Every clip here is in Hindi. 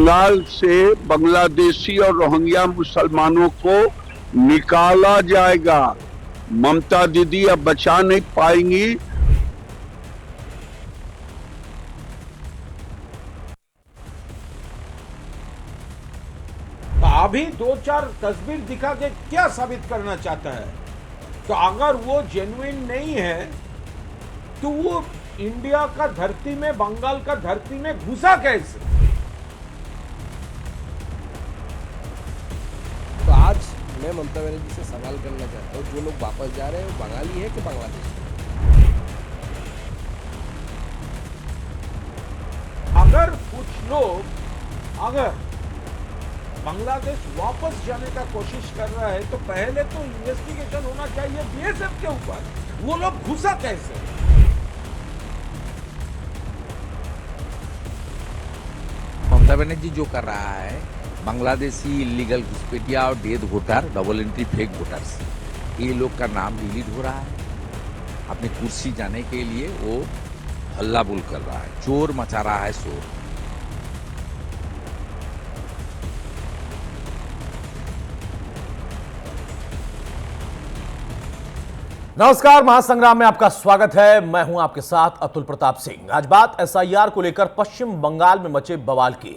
बंगाल से बांग्लादेशी और रोहिंग्या मुसलमानों को निकाला जाएगा। ममता दीदी अब बचा नहीं पाएंगी। तो अभी दो चार तस्वीर दिखा के क्या साबित करना चाहता है? तो अगर वो जेन्युइन नहीं है तो वो इंडिया का धरती में, बंगाल का धरती में घुसा कैसे? तो आज मैं ममता बनर्जी से सवाल करना चाहता हूँ, जो लोग वापस जा रहे हैं वो बंगाली है कि बांग्लादेश? अगर कुछ लोग अगर बांग्लादेश वापस जाने का कोशिश कर रहा है तो पहले तो इन्वेस्टिगेशन होना चाहिए बीएसएफ के ऊपर। वो लोग घुसा कैसे? ममता बनर्जी जो कर रहा है, बांग्लादेशी इलीगल घुसपैठिया और death voter, double entry fake voters, ये लोग का नाम डिलीट हो रहा है। अपनी कुर्सी जाने के लिए वो हल्ला बोल कर रहा है, चोर मचा रहा है शोर। नमस्कार, महासंग्राम में आपका स्वागत है। मैं हूं आपके साथ अतुल प्रताप सिंह। आज बात एसआईआर को लेकर पश्चिम बंगाल में मचे बवाल की।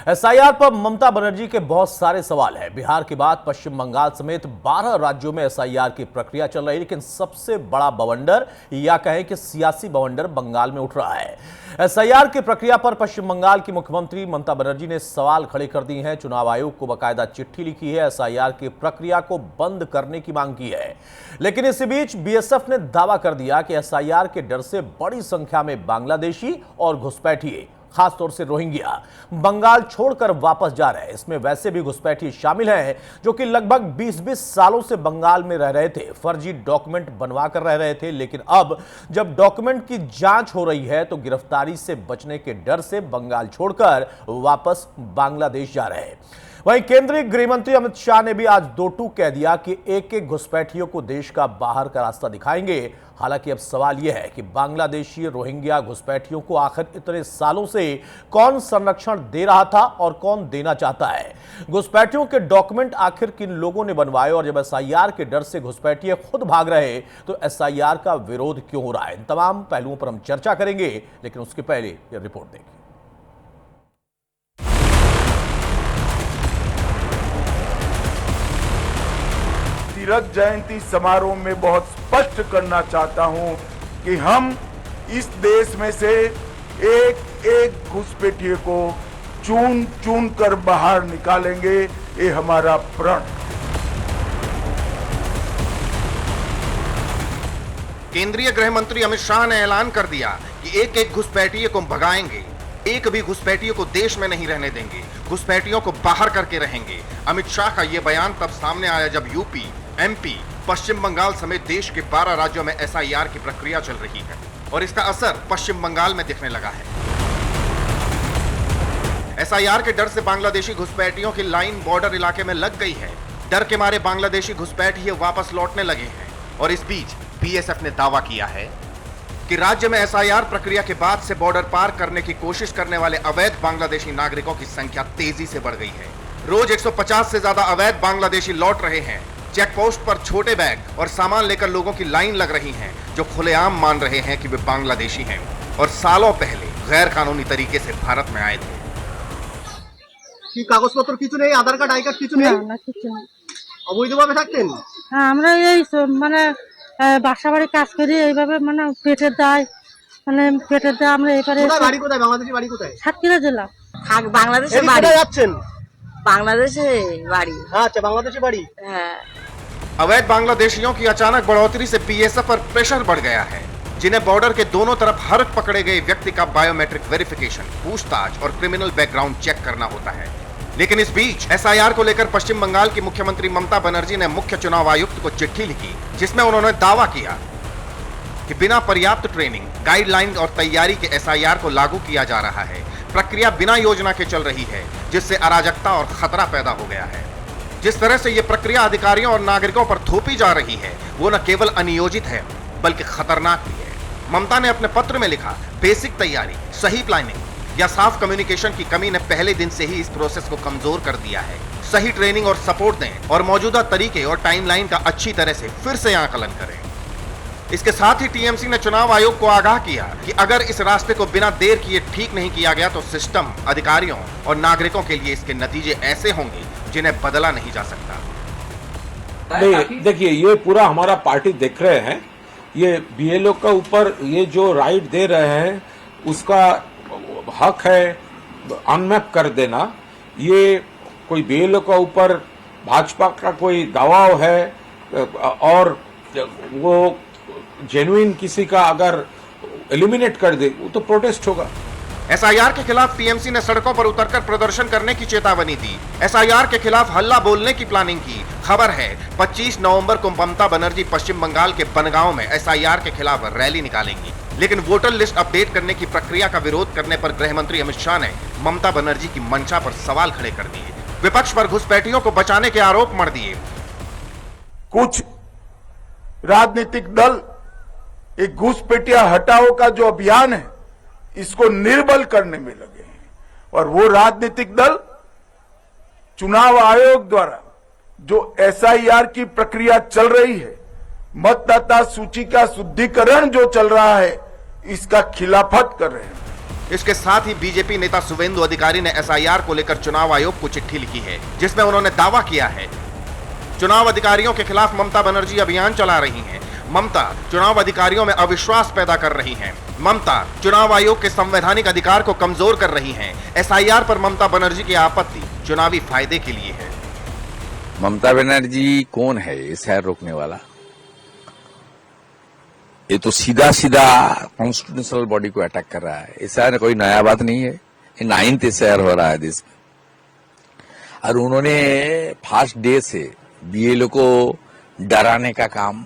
एसआईआर पर ममता बनर्जी के बहुत सारे सवाल हैं। बिहार के बाद पश्चिम बंगाल समेत 12 राज्यों में एसआईआर की प्रक्रिया चल रही है, लेकिन सबसे बड़ा बवंडर या कहें कि सियासी बवंडर बंगाल में उठ रहा है। एसआईआर की प्रक्रिया पर पश्चिम बंगाल की मुख्यमंत्री ममता बनर्जी ने सवाल खड़े कर दिए हैं। चुनाव आयोग को बाकायदा चिट्ठी लिखी है, एसआईआर की प्रक्रिया को बंद करने की मांग की है। लेकिन इसी बीच बीएसएफ ने दावा कर दिया कि एसआईआर के डर से बड़ी संख्या में बांग्लादेशी और घुसपैठिए, खासतौर से रोहिंग्या, बंगाल छोड़कर वापस जा रहे हैं। इसमें वैसे भी घुसपैठिए शामिल हैं जो कि लगभग 20-20 सालों से बंगाल में रह रहे थे, फर्जी डॉक्यूमेंट बनवा कर रह रहे थे। लेकिन अब जब डॉक्यूमेंट की जांच हो रही है तो गिरफ्तारी से बचने के डर से बंगाल छोड़कर वापस बांग्लादेश जा रहे हैं। वहीं केंद्रीय गृह मंत्री अमित शाह ने भी आज दो टूक कह दिया कि एक एक घुसपैठियों को देश का बाहर का रास्ता दिखाएंगे। हालांकि अब सवाल यह है कि बांग्लादेशी रोहिंग्या घुसपैठियों को आखिर इतने सालों से कौन संरक्षण दे रहा था और कौन देना चाहता है। घुसपैठियों के डॉक्यूमेंट आखिर किन लोगों ने बनवाए, और जब एसआईआर के डर से घुसपैठिए खुद भाग रहे तो एसआईआर का विरोध क्यों हो रहा है। इन तमाम पहलुओं पर हम चर्चा करेंगे, लेकिन उसके पहले यह रिपोर्ट देखिए। तीरथ जयंती समारोह में बहुत स्पष्ट करना चाहता हूं कि हम इस देश में से एक एक घुसपैठिए को चुन चुन कर बाहर निकालेंगे। ये हमारा प्रण। केंद्रीय गृह मंत्री अमित शाह ने ऐलान कर दिया कि एक एक घुसपैठिए को भगाएंगे, एक भी घुसपैठिए को देश में नहीं रहने देंगे, घुसपैठियों को बाहर करके रहेंगे। अमित शाह का यह बयान तब सामने आया जब यूपी, एमपी, पश्चिम बंगाल समेत देश के 12 राज्यों में एसआईआर की प्रक्रिया चल रही है और इसका असर पश्चिम बंगाल में दिखने लगा है। एसआईआर के डर से बांग्लादेशी घुसपैठियों की लाइन बॉर्डर इलाके में लग गई है। डर के मारे बांग्लादेशी घुसपैठिए वापस लौटने लगे हैं और इस बीच बीएसएफ ने दावा किया है कि राज्य में एसआईआर प्रक्रिया के बाद से बॉर्डर पार करने की कोशिश करने वाले अवैध बांग्लादेशी नागरिकों की संख्या तेजी से बढ़ गई है। रोज 150 से ज्यादा अवैध बांग्लादेशी लौट रहे हैं। चेक पोस्ट पर छोटे बैग और सामान लेकर लोगों की लाइन लग रही है जो खुलेआम मान रहे हैं कि वे बांग्लादेशी हैं और सालों पहले गैर कानूनी तरीके से भारत में आए थे। কি কাগজপত্র কিছু নেই, আধার কার্ড, আই কার্ড কিছু নেই? না, কিছু নেই। অবৈধভাবে থাকতেন? হ্যাঁ, আমরা এই মানে বাসা বাড়ি কাজ করি, এইভাবে মানে পেটের দায়, আমরা এবারে। কোথায় বাড়ি, কোথায় বাংলাদেশি বাড়ি কোথায়? সাতক্ষীরা জেলা। বাংলাদেশে বাড়ি। কোথায় যাচ্ছেন? বাংলাদেশে বাড়ি। আচ্ছা, বাংলাদেশি বাড়ি। হ্যাঁ। अवैध बांग्लादेशियों की अचानक बढ़ोतरी से बीएसएफ पर प्रेशर बढ़ गया है, जिन्हें बॉर्डर के दोनों तरफ हर पकड़े गए व्यक्ति का बायोमेट्रिक वेरिफिकेशन, पूछताछ और क्रिमिनल बैकग्राउंड चेक करना होता है। लेकिन इस बीच एसआईआर को लेकर पश्चिम बंगाल की मुख्यमंत्री ममता बनर्जी ने मुख्य चुनाव आयुक्त को चिट्ठी लिखी, जिसमें उन्होंने दावा किया कि बिना पर्याप्त ट्रेनिंग, गाइडलाइन और तैयारी के एसआईआर को लागू किया जा रहा है। प्रक्रिया बिना योजना के चल रही है, जिससे अराजकता और खतरा पैदा हो गया है। जिस तरह से यह प्रक्रिया अधिकारियों और नागरिकों पर थोपी जा रही है वो न केवल अनियोजित है बल्कि खतरनाक भी है। ममता ने अपने पत्र में लिखा, बेसिक तैयारी, सही प्लानिंग, या साफ कम्युनिकेशन की कमी ने पहले दिन से ही इस प्रोसेस को कमजोर कर दिया है। सही ट्रेनिंग और सपोर्ट दें और मौजूदा तरीके और टाइमलाइन का अच्छी तरह से फिर से आकलन करें। इसके साथ ही टीएमसी ने चुनाव आयोग को आगाह किया कि अगर इस रास्ते को बिना देर किए ठीक नहीं किया गया तो सिस्टम, अधिकारियों और नागरिकों के लिए इसके नतीजे ऐसे होंगे जिन्हें बदला नहीं जा सकता। देखिए, ये पूरा हमारा पार्टी देख रहे हैं। ये बीएलओ का ऊपर ये जो राइट दे रहे हैं उसका हक है अनमैप कर देना। ये कोई बीएलओ का ऊपर भाजपा का कोई दबाव है और वो जेन्युइन किसी का अगर एलिमिनेट कर दे वो तो प्रोटेस्ट होगा। एसआईआर के खिलाफ टीएमसी ने सड़कों पर उतरकर प्रदर्शन करने की चेतावनी दी। एसआईआर के खिलाफ हल्ला बोलने की प्लानिंग की। खबर है 25 नवंबर को ममता बनर्जी पश्चिम बंगाल के बनगांव में एसआईआर के खिलाफ रैली निकालेंगी। लेकिन वोटर लिस्ट अपडेट करने की प्रक्रिया का विरोध करने पर गृह मंत्री अमित शाह ने ममता बनर्जी की मंशा पर सवाल खड़े कर दिए। विपक्ष पर घुसपैठियों को बचाने के आरोप मढ़ दिए। कुछ राजनीतिक दल एक घुसपैठिया हटाओ का जो अभियान है इसको निर्बल करने में लगे हैं और वो राजनीतिक दल चुनाव आयोग द्वारा जो एसआईआर की प्रक्रिया चल रही है, मतदाता सूची का शुद्धिकरण जो चल रहा है, इसका खिलाफत कर रहे हैं। इसके साथ ही बीजेपी नेता शुभेंदु अधिकारी ने एसआईआर को लेकर चुनाव आयोग को चिट्ठी लिखी है जिसमें उन्होंने दावा किया है चुनाव अधिकारियों के खिलाफ ममता बनर्जी अभियान चला रही हैं। ममता चुनाव अधिकारियों में अविश्वास पैदा कर रही हैं। ममता चुनाव आयोग के संवैधानिक अधिकार को कमजोर कर रही हैं। एसआईआर पर ममता बनर्जी की आपत्ति चुनावी फायदे के लिए है। ममता बनर्जी कौन है एसआईआर रोकने वाला? ये तो सीधा सीधा कॉन्स्टिट्यूशनल बॉडी को अटैक कर रहा है। एसआईआर कोई नया बात नहीं है, ये 9th एसआईआर हो रहा है देश में। और उन्होंने फर्स्ट डे से बीएलओ को डराने का काम,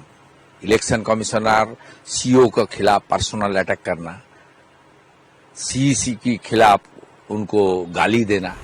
इलेक्शन कमिश्नर सीओ के खिलाफ पर्सनल अटैक करना, सीईसी के खिलाफ उनको गाली देना।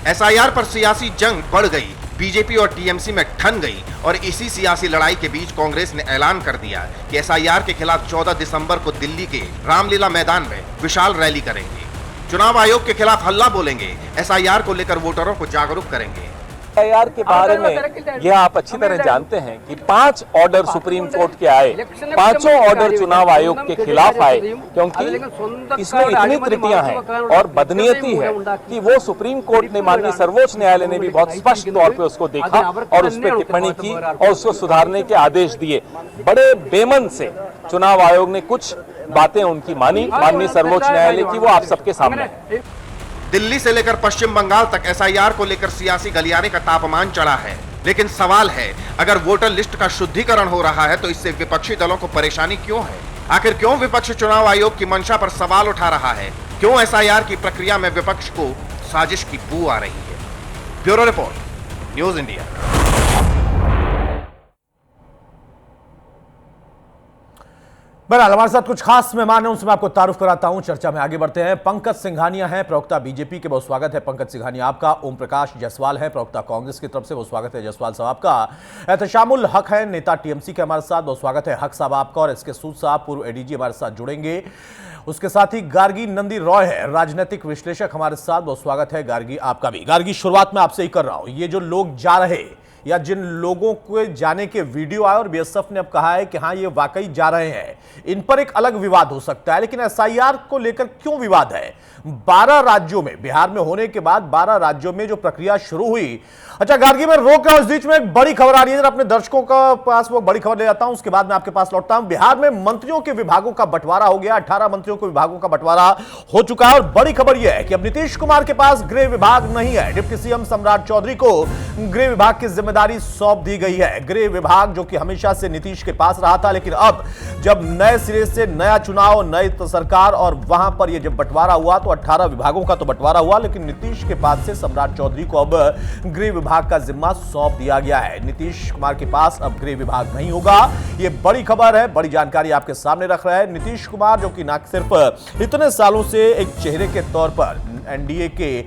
एसआईआर पर सियासी जंग बढ़ गई, बीजेपी और टीएमसी में ठन गई और इसी सियासी लड़ाई के बीच कांग्रेस ने ऐलान कर दिया कि एसआईआर के खिलाफ 14 दिसंबर को दिल्ली के रामलीला मैदान में विशाल रैली करेंगे। चुनाव आयोग के खिलाफ हल्ला बोलेंगे, एसआईआर को लेकर वोटरों को जागरूक करेंगे। एसआईआर के बारे में यह आप अच्छी तरह जानते हैं कि 5 ऑर्डर सुप्रीम कोर्ट के आए, 5 ऑर्डर चुनाव आयोग के खिलाफ आए, क्योंकि इसमें इतनी त्रुटियां हैं और बदनीयती है कि वो सुप्रीम कोर्ट ने, माननीय सर्वोच्च न्यायालय ने भी बहुत स्पष्ट तौर पे उसको देखा और उस पर टिप्पणी की और उसको सुधारने के आदेश दिए। बड़े बेमन से चुनाव आयोग ने कुछ बातें उनकी मानी, माननीय सर्वोच्च न्यायालय की, वो आप सबके सामने है। दिल्ली से लेकर पश्चिम बंगाल तक एसआईआर को लेकर सियासी गलियारे का तापमान चढ़ा है। लेकिन सवाल है, अगर वोटर लिस्ट का शुद्धिकरण हो रहा है तो इससे विपक्षी दलों को परेशानी क्यों है? आखिर क्यों विपक्ष चुनाव आयोग की मंशा पर सवाल उठा रहा है? क्यों एसआईआर की प्रक्रिया में विपक्ष को साजिश की बू आ रही है? Bureau report, news India. बहरहाल हमारे साथ कुछ खास मेहमान हैं, उनसे मैं आपको तारुफ कराता हूं। चर्चा में आगे बढ़ते हैं। पंकज सिंघानिया हैं, प्रवक्ता बीजेपी के, बहुत स्वागत है पंकज सिंघानिया आपका। ओम प्रकाश जायसवाल है, प्रवक्ता कांग्रेस की तरफ से, बहुत स्वागत है जायसवाल साहब आपका। एहतशामुल हक है, नेता टीएमसी के, हमारे साथ, बहुत स्वागत है हक साहब आपका। और इसके सूद साहब, पूर्व एडीजी, हमारे साथ जुड़ेंगे। उसके साथ ही गार्गी नंदी रॉय है, राजनीतिक विश्लेषक, हमारे साथ, बहुत स्वागत है गार्गी आपका भी। गार्गी, शुरुआत में आपसे ही कर रहा हूं, ये जो लोग जा रहे या जिन लोगों को जाने के वीडियो आए और बीएसएफ ने अब कहा है कि हां ये वाकई जा रहे हैं, इन पर एक अलग विवाद हो सकता है, लेकिन एसआईआर को लेकर क्यों विवाद है? 12 राज्यों में, बिहार में होने के बाद 12 राज्यों में जो प्रक्रिया शुरू हुई। अच्छा गार्गी, मैं रोक रहा हूं, इस बीच में एक बड़ी खबर आ रही है, अपने दर्शकों का पास वो बड़ी खबर ले जाता हूं, उसके बाद मैं आपके पास लौटता हूं। बिहार में मंत्रियों के विभागों का बंटवारा हो गया, 18 मंत्रियों के विभागों का बंटवारा हो चुका है। और बड़ी खबर यह है कि अब नीतीश कुमार के पास गृह विभाग नहीं है। डिप्टी सीएम सम्राट चौधरी को गृह विभाग की जिम्मेदारी सौंप दी गई है। गृह विभाग जो कि हमेशा से नीतीश के पास रहा था, लेकिन अब जब नए सिरे से नया चुनाव, नई सरकार और वहां पर यह जब बंटवारा हुआ तो 18 विभागों का तो बंटवारा हुआ, लेकिन नीतीश के पास से सम्राट चौधरी को अब गृह विभाग का जिम्मा सौंप दिया गया है। नीतीश कुमार के पास अब गृह विभाग नहीं होगा। यह बड़ी खबर है, बड़ी जानकारी आपके सामने रख रहा है। नीतीश कुमार जो कि न सिर्फ इतने सालों से एक चेहरे के तौर पर एनडीए के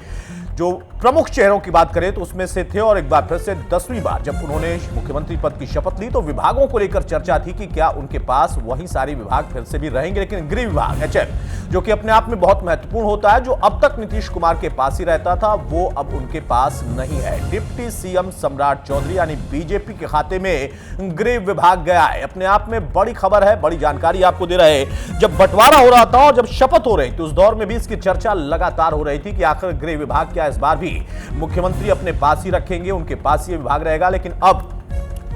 जो प्रमुख चेहरों की बात करें तो उसमें से थे, और एक बार फिर से 10वीं बार जब उन्होंने मुख्यमंत्री पद की शपथ ली तो विभागों को लेकर चर्चा थी कि क्या उनके पास वही सारे विभाग फिर से भी रहेंगे। लेकिन गृह विभाग HM, जो कि अपने आप में बहुत महत्वपूर्ण होता है, जो अब तक नीतीश कुमार के पास ही रहता था, वो अब उनके पास नहीं है। डिप्टी सीएम सम्राट चौधरी यानी बीजेपी के खाते में गृह विभाग गया है। अपने आप में बड़ी खबर है, बड़ी जानकारी आपको दे रहे हैं। जब बंटवारा हो रहा था और जब शपथ हो रही थी उस दौर में भी इसकी चर्चा लगातार हो रही थी कि आखिर गृह विभाग क्या इस बार भी मुख्यमंत्री अपने पास ही रखेंगे, उनके पास ही विभाग रहेगा। लेकिन अब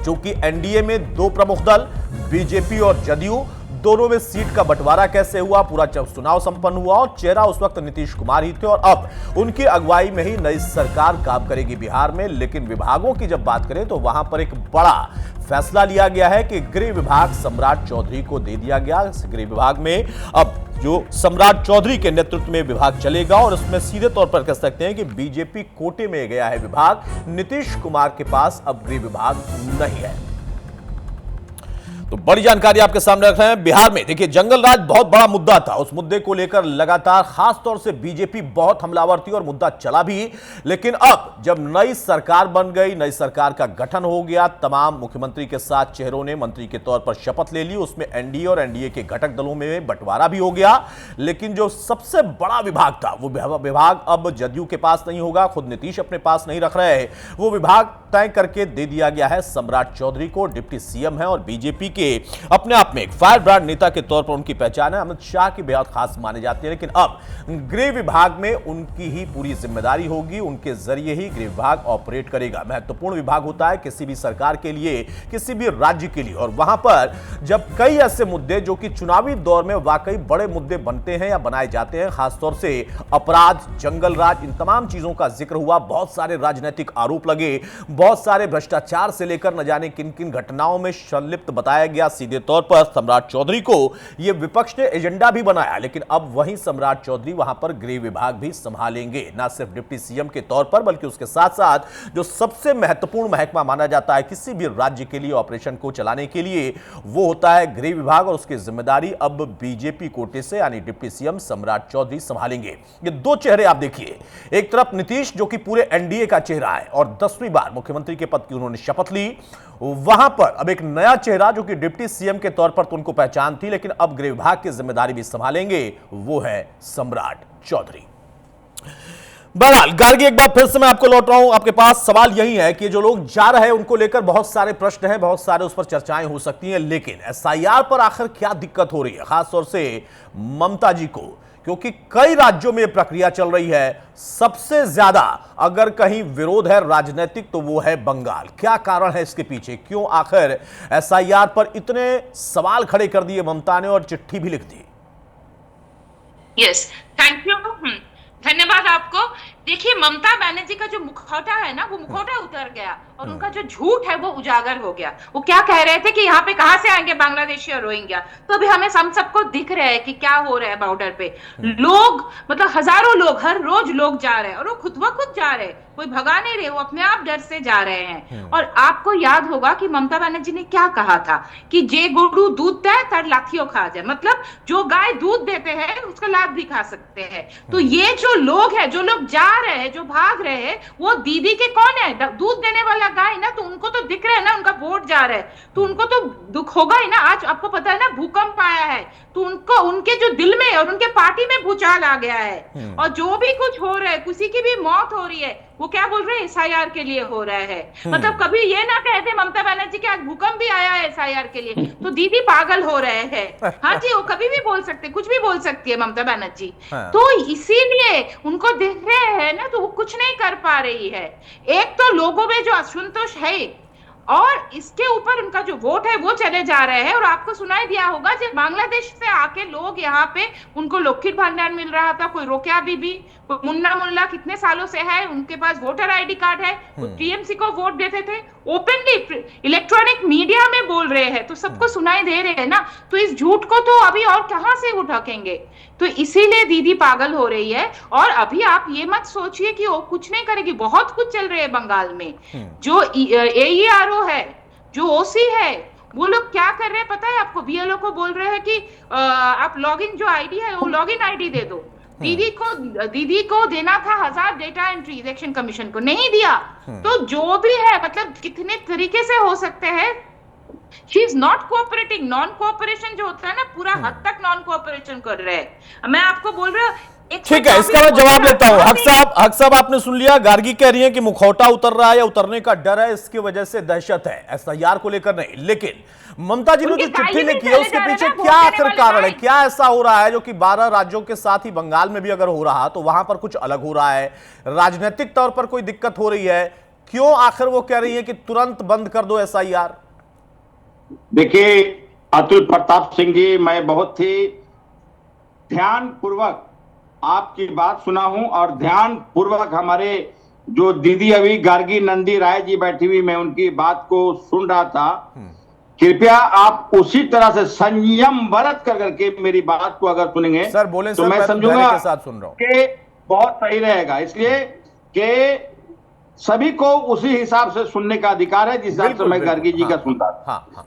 चूंकि एनडीए में दो प्रमुख दल बीजेपी और जदयू, दोनों में सीट का बंटवारा कैसे हुआ, पूरा चुनाव संपन्न हुआ और चेहरा उस वक्त नीतीश कुमार ही थे और अब उनकी अगुवाई में ही नई सरकार काम करेगी बिहार में। लेकिन विभागों की जब बात करें तो वहां पर एक बड़ा फैसला लिया गया है कि गृह विभाग सम्राट चौधरी को दे दिया गया। गृह विभाग में अब जो सम्राट चौधरी के नेतृत्व में विभाग चलेगा और उसमें सीधे तौर पर कह सकते हैं कि बीजेपी कोटे में गया है विभाग। नीतीश कुमार के पास अब गृह विभाग नहीं है। तो बड़ी जानकारी आपके सामने रख रहे हैं। बिहार में देखिए, जंगल राज बहुत बड़ा मुद्दा था। उस मुद्दे को लेकर लगातार खास तौर से बीजेपी बहुत हमलावर थी और मुद्दा चला भी। लेकिन अब जब नई सरकार बन गई, नई सरकार का गठन हो गया, तमाम मुख्यमंत्री के साथ चेहरों ने मंत्री के तौर पर शपथ ले ली, उसमें एनडीए और एनडीए के घटक दलों में बंटवारा भी हो गया। लेकिन जो सबसे बड़ा विभाग था वो विभाग अब जदयू के पास नहीं होगा, खुद नीतीश अपने पास नहीं रख रहे हैं। वो विभाग तय करके दे दिया गया है सम्राट चौधरी को। डिप्टी सीएम है और बीजेपी के अपने आप में एक फायर ब्रांड नेता के तौर पर उनकी पहचान है, अमित शाह की बेहद खास माने जाते हैं। लेकिन अब गृह विभाग में उनकी ही पूरी जिम्मेदारी होगी, उनके जरिए ही गृह विभाग ऑपरेट करेगा। महत्वपूर्ण विभाग होता है किसी भी सरकार के लिए, किसी भी राज्य के लिए, और वहां पर जब कई ऐसे मुद्दे जो कि चुनावी दौर में वाकई बड़े मुद्दे बनते हैं या बनाए जाते हैं, खासतौर से अपराध, जंगल राज, इन तमाम चीजों का जिक्र हुआ, बहुत सारे राजनीतिक आरोप लगे, बहुत सारे भ्रष्टाचार से लेकर न जाने किन किन घटनाओं में संलिप्त बताया गया। सीधे तौर पर सम्राट चौधरी को यह विपक्ष ने एजेंडा भी बनाया। लेकिन अब वही सम्राट चौधरी वहां पर गृह विभाग भी संभालेंगे, ना सिर्फ डिप्टी सीएम के तौर पर बल्कि उसके साथ साथ जो सबसे महत्वपूर्ण महकमा माना जाता है किसी भी राज्य के लिए ऑपरेशन को चलाने के लिए, वो होता है गृह विभाग, और उसकी जिम्मेदारी अब बीजेपी कोटे से यानी डिप्टी सीएम सम्राट चौधरी संभालेंगे। ये दो चेहरे आप देखिए, एक तरफ नीतीश जो कि पूरे एनडीए का चेहरा है और 10वीं बार मुख्यमंत्री के पद की उन्होंने शपथ ली, वहां पर अब एक नया चेहरा जो कि डिप्टी सीएम के तौर पर तो उनको पहचान थी लेकिन अब गृह विभाग की जिम्मेदारी भी संभालेंगे, वो है सम्राट चौधरी। बहरहाल गार्गी, एक बार फिर से मैं आपको लौट रहा हूं आपके पास। सवाल यही है कि जो लोग जा रहे हैं उनको लेकर बहुत सारे प्रश्न हैं, बहुत सारे उस पर चर्चाएं हो सकती हैं, लेकिन एसआईआर पर आखिर क्या दिक्कत हो रही है, खासतौर से ममता जी को, क्योंकि कई राज्यों में प्रक्रिया चल रही है। सबसे ज्यादा अगर कहीं विरोध है राजनीतिक तो वो है बंगाल। क्या कारण है इसके पीछे, क्यों आखिर एसआईआर पर इतने सवाल खड़े कर दिए ममता ने और चिट्ठी भी लिख दी? यस, थैंक यू, धन्यवाद आपको। देखिए, ममता बनर्जी का जो मुखौटा है ना, वो मुखौटा उतर गया और उनका जो झूठ है वो उजागर हो गया। वो क्या कह रहे थे कि यहाँ पे कहां से आएंगे बांग्लादेशी और रोहिंग्या, तो अभी हमें हम सबको दिख रहा है कि क्या हो रहा है बॉर्डर पे। लोग, मतलब हजारों लोग, हर रोज लोग जा रहे हैं और वो खुद ब खुद जा रहे हैं, कोई भगा नहीं रहे, वो अपने आप डर से जा रहे हैं। और आपको याद होगा कि ममता बनर्जी ने क्या कहा था कि जे गोरू दूध दे तर लाठियों खा जाए, मतलब जो गाय दूध देते हैं उसका लाभ भी खा सकते हैं। तो ये जो लोग हैं, जो लोग जा रहे हैं, जो भाग रहे हैं, वो दीदी के कौन है? दूध देने वाला गाय ना, तो उनको तो दिख रहा है ना, उनका वोट जा रहा है, तो उनको तो दुख होगा ही ना। आज आपको पता है ना, भूकंप आया है, तो उनको, उनके जो दिल में और उनके पार्टी में भूचाल आ गया है। और जो भी कुछ हो रहा है, किसी की भी मौत हो रही है, वो क्या बोल रहे हैं, एसआईआर के लिए हो रहा है। मतलब कभी ये ना कहते ममता बनर्जी के आज भूकंप भी आया है एसआईआर के लिए, तो दीदी पागल हो रहे हैं। हाँ जी, वो कभी भी बोल सकते, कुछ भी बोल सकती है ममता बनर्जी। तो इसीलिए उनको दिख रहे हैं ना, तो वो कुछ नहीं कर पा रही है। एक तो लोगों में जो असंतोष है और इसके ऊपर उनका जो वोट है वो चले जा रहे हैं। और आपको सुनाई दिया होगा जब बांग्लादेश से आके लोग यहाँ पे, उनको लॉकहीड भंडार मिल रहा था, कोई रोकिया बीबी, कोई मुन्ना मुल्ला कितने सालों से है, उनके पास वोटर आईडी कार्ड है, वो टीएमसी को वोट देते थे, ओपनली इलेक्ट्रॉनिक मीडिया में बोल रहे हैं, तो सबको सुनाई दे रहे हैं ना। तो इस झूठ को तो अभी और कहां से उठाएंगे? तो इसीलिए दीदी पागल हो रही है। और अभी आप ये मत सोचिए कि वो कुछ नहीं करेगी, बहुत कुछ चल रहे हैं बंगाल में। जो AERO है, जो OC है, वो लोग क्या कर रहे हैं पता है आपको? BLO को बोल रहे हैं कि आप लॉगिन जो आईडी है वो लॉगिन आईडी दे दो, दीदी को देना था 1000 डेटा एंट्री इलेक्शन कमीशन को, नहीं दिया। तो जो भी है, मतलब कितने तरीके से हो सकते हैं। She is not cooperating. Non cooperation जो होता है ना, पूरा हद तक नॉन कोऑपरेशन कर रहे हैं। मैं आपको बोल रहा हूँ, ठीक है, इसका मैं जवाब लेता हूं। हक साहब आपने सुन लिया। गार्गी कह रही है कि मुखौटा उतर रहा है या उतरने का डर है, इसकी वजह से दहशत है, एसआईआर को लेकर नहीं। लेकिन ममता जी ने जो चिट्ठी लिखी है उसके पीछे क्या आखिर कारण है? क्या ऐसा हो रहा है जो कि 12 राज्यों के साथ ही बंगाल में भी अगर हो रहा तो वहां पर कुछ अलग हो रहा है? राजनीतिक तौर पर कोई दिक्कत हो रही है? क्यों आखिर वो कह रही है कि तुरंत बंद कर दो एसआईआर? देखिए अतुल प्रताप सिंह जी, मैं बहुत ही ध्यानपूर्वक आपकी बात सुना हूं और ध्यान पूर्वक हमारे जो दीदी अभी गार्गी नंदी राय जी बैठी हुई, मैं उनकी बात को सुन रहा था। कृपया आप उसी तरह से संयम बरत करके मेरी बात को अगर सुनेंगे सर बोले तो सर, मैं समझूंगा के साथ सुन रहा हूं कि बहुत सही रहेगा। इसलिए कि सभी को उसी हिसाब से सुनने का अधिकार है जिस हिसाब से मैं गार्गी जी का सुनता था।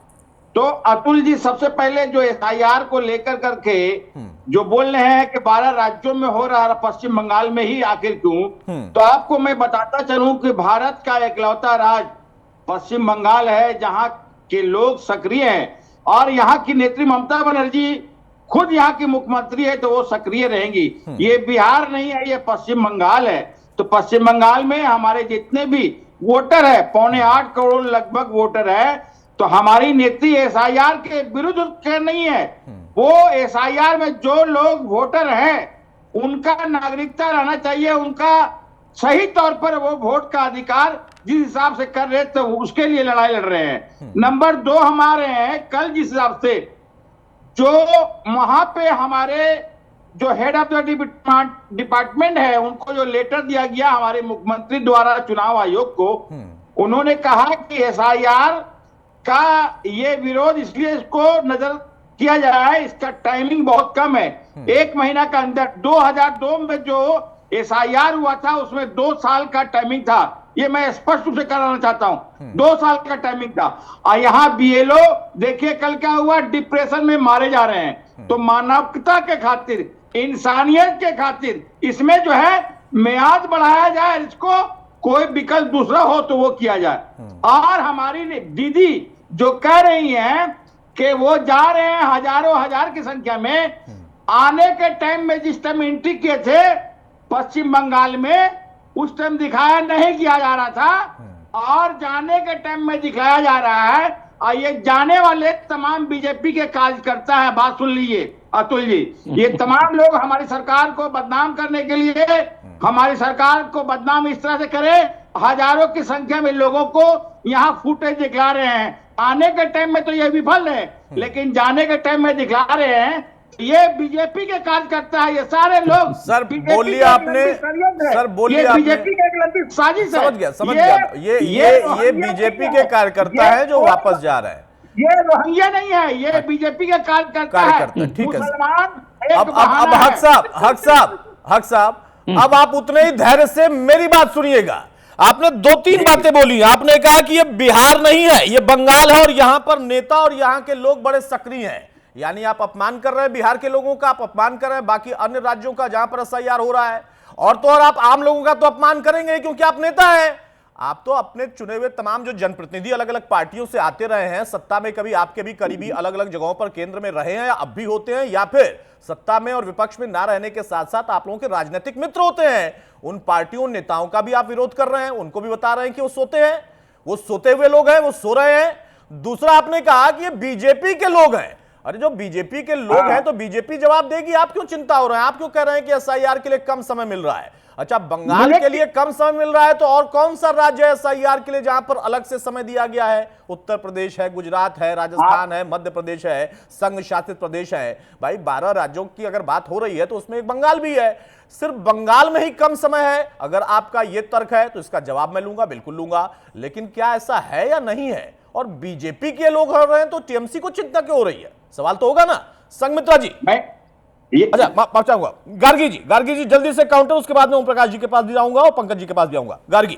तो अतुल जी, सबसे पहले जो एसआईआर को लेकर करके जो बोल रहे हैं कि 12 राज्यों में हो रहा है, पश्चिम बंगाल में ही आखिर क्यों, तो आपको मैं बताता चलूं कि भारत का एकलौता राज्य पश्चिम बंगाल है जहां के लोग सक्रिय हैं और यहाँ की नेत्री ममता बनर्जी खुद यहाँ की मुख्यमंत्री है तो वो सक्रिय रहेंगी। ये बिहार नहीं है, ये पश्चिम बंगाल है। तो पश्चिम बंगाल में हमारे जितने भी वोटर है, 7.25 करोड़ लगभग वोटर है, तो हमारी नेत्री एसआईआर के विरुद्ध के नहीं है। वो एसआईआर में जो लोग वोटर हैं उनका नागरिकता रहना चाहिए, उनका सही तौर पर वो वोट का अधिकार जिस हिसाब से कर रहे थे उसके लिए लड़ाई लड़ रहे हैं। नंबर 2 हमारे हैं, कल जिस हिसाब से जो वहां पे हमारे जो हेड ऑफ द डिपार्टमेंट है उनको जो लेटर दिया गया हमारे मुख्यमंत्री द्वारा चुनाव आयोग को, उन्होंने कहा कि एसआईआर का ये विरोध इसलिए इसको नजर किया जा रहा है, इसका टाइमिंग बहुत कम है। 1 महीना का अंदर 2002 में जो एसआईआर हुआ था उसमें 2 साल का टाइमिंग था। ये मैं स्पष्ट रूप से कराना चाहता हूं, 2 साल का टाइमिंग था। और यहाँ बीएलओ देखिए कल क्या हुआ, डिप्रेशन में मारे जा रहे हैं। तो मानवता के खातिर, इंसानियत के खातिर इसमें जो है मियाद बढ़ाया जाए, इसको कोई विकल्प दूसरा हो तो वो किया जाए। और हमारी दीदी जो कह रही हैं कि वो जा रहे हैं हजारों हजार की संख्या में, आने के टाइम में जिस टाइम एंट्री किए थे पश्चिम बंगाल में उस टाइम दिखाया नहीं किया जा रहा था और जाने के टाइम में दिखाया जा रहा है। और ये जाने वाले तमाम बीजेपी के कार्यकर्ता है, बात सुन लीजिए अतुल जी, ये तमाम लोग हमारी सरकार को बदनाम करने के लिए हमारी सरकार को बदनाम इस तरह से करे, हजारों की संख्या में लोगों को यहाँ फुटेज दिखला रहे हैं। आने के टाइम में तो ये विफल है, लेकिन जाने के टाइम में दिखला रहे हैं। ये बीजेपी के कार्यकर्ता है, ये सारे लोग। सर बोलिए आपने, सर बोलिए आपने, बीजेपी का एक लंबी साजिश है। समझ गया। ये बीजेपी के कार्यकर्ता है जो वापस जा रहे हैं। ये रोहिंग्या नहीं है, ये बीजेपी के कार्यकर्ता है। ठीक है। मुसलमान अब हक साहब अब आप उतने ही धैर्य से मेरी बात सुनिएगा। आपने 2-3 बातें बोली। आपने कहा कि ये बिहार नहीं है, ये बंगाल है और यहां पर नेता और यहां के लोग बड़े सक्रिय हैं। यानी आप अपमान कर रहे हैं बिहार के लोगों का, आप अपमान कर रहे हैं बाकी अन्य राज्यों का जहां पर एसआईआर हो रहा है, और तो और आप आम लोगों का तो अपमान करेंगे क्योंकि आप नेता हैं। आप तो अपने चुने हुए तमाम जो जनप्रतिनिधि अलग अलग पार्टियों से आते रहे हैं, सत्ता में कभी आपके भी करीबी अलग अलग जगहों पर केंद्र में रहे हैं या अब भी होते हैं, या फिर सत्ता में और विपक्ष में ना रहने के साथ साथ आप लोगों के राजनीतिक मित्र होते हैं। उन पार्टियों नेताओं का भी आप विरोध कर रहे हैं, उनको भी बता रहे हैं कि वो सोते हैं, वो सोते हुए लोग हैं, वो सो रहे हैं। दूसरा आपने कहा कि ये बीजेपी के लोग हैं। अरे जो बीजेपी के लोग हैं तो बीजेपी जवाब देगी, आप क्यों चिंता हो रहे हैं? आप क्यों कह रहे हैं कि एसआईआर के लिए कम समय मिल रहा है? अच्छा, बंगाल के लिए कम समय मिल रहा है तो और कौन सा राज्य है एसआईआर के लिए जहां पर अलग से समय दिया गया है? उत्तर प्रदेश है, गुजरात है, राजस्थान है, मध्य प्रदेश है, संघ शासित प्रदेश है। भाई 12 राज्यों की अगर बात हो रही है तो उसमें एक बंगाल भी है। सिर्फ बंगाल में ही कम समय है। अगर आपका यह तर्क है तो इसका जवाब मैं लूंगा, बिल्कुल लूंगा, लेकिन क्या ऐसा है या नहीं है? और बीजेपी के लोग हो रहे हैं तो टीएमसी को चिंता क्यों हो रही है? सवाल तो होगा ना। संघमित्रा जी, अच्छा पहुंचाऊंगा। गार्गी जी जल्दी से काउंटर, उसके बाद में ओम प्रकाश जी के पास भी जाऊंगा और पंकज जी के पास भी आऊंगा। गार्गी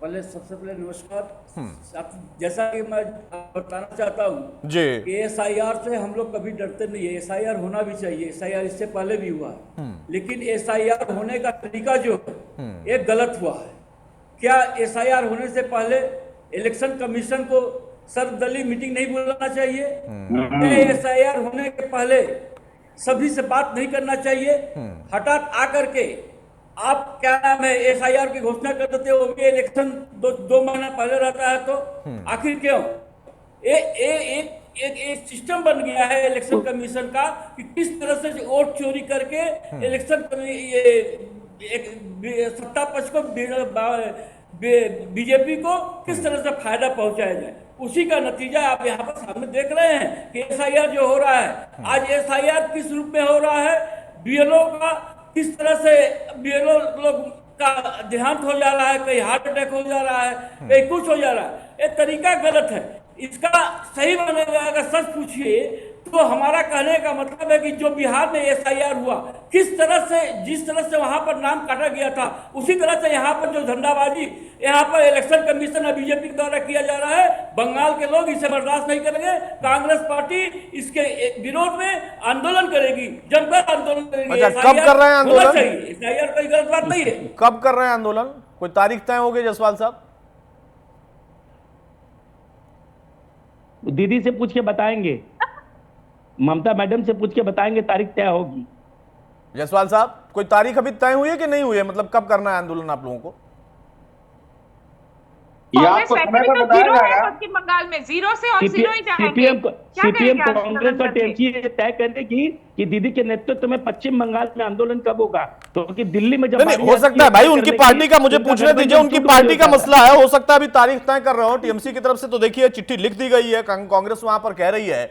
पहले सबसे पहले नमस्कार। जैसा कि मैं बताना चाहता हूँ जी कि SIR से हम लोग कभी डरते नहीं है। SIR होना भी चाहिए। SIR इससे पहले भी हुआ है, लेकिन SIR होने का तरीका जो है ये गलत हुआ है। क्या SIR होने से पहले इलेक्शन कमीशन को सर्वदलीय मीटिंग नहीं बुलाना चाहिए? क्या SIR होने के पहले सभी से बात नहीं करना चाहिए? हठात आकर के आप क्या नाम है SIR की घोषणा कर देते हो, भी इलेक्शन दो महीना पहले रहता है, तो आखिर क्यों? एक सिस्टम बन गया है इलेक्शन कमीशन का कि किस तरह से वोट चोरी करके इलेक्शन सत्ता पक्ष को बीजेपी को किस तरह से फायदा पहुंचाया जाए, उसी का नतीजा आप यहाँ पर सामने देख रहे हैं कि SIR जो हो रहा है। आज SIR किस रूप में हो रहा है, BLO का किस तरह से BLO लोग का देहांत हो जा रहा है, कहीं हार्ट अटैक हो जा रहा है, कहीं कुछ हो जा रहा है। ये तरीका गलत है। इसका सही बनेगा अगर सच पूछिए तो हमारा कहने का मतलब है कि जो बिहार में SIR हुआ, किस तरह से जिस तरह से वहां पर नाम काटा गया था, उसी तरह से यहाँ पर जो धंधाबाजी यहाँ पर इलेक्शन कमीशन और बीजेपी द्वारा किया जा रहा है, बंगाल के लोग इसे बर्दाश्त नहीं करेंगे। कांग्रेस पार्टी इसके विरोध में आंदोलन करेगी, जमकर आंदोलन करेगी। अच्छा, कब कर रहे हैं आंदोलन? SIR कोई गलत बात नहीं है। कब कर रहे हैं आंदोलन? कोई तारीख तय हो गई जायसवाल साहब? दीदी से पूछ के बताएंगे, ममता मैडम से पूछ के बताएंगे, तारीख तय होगी। जायसवाल साहब, कोई तारीख अभी तय हुई है कि नहीं हुई है? मतलब कब करना है आंदोलन आप लोगों को? पश्चिम बंगाल में 0 से और 0 ही सीपीएम कांग्रेस और टीएमसी तय करने की कि दीदी के नेतृत्व में पश्चिम बंगाल में आंदोलन कब होगा, तो कि दिल्ली में जब हो सकता है भाई उनकी पार्टी का, मुझे पूछने दीजिए, उनकी पार्टी का मसला है, हो सकता है अभी तारीख तय कर रहे हो। टीएमसी की तरफ से तो देखिए चिट्ठी लिख दी गई है, कांग्रेस वहां पर कह रही है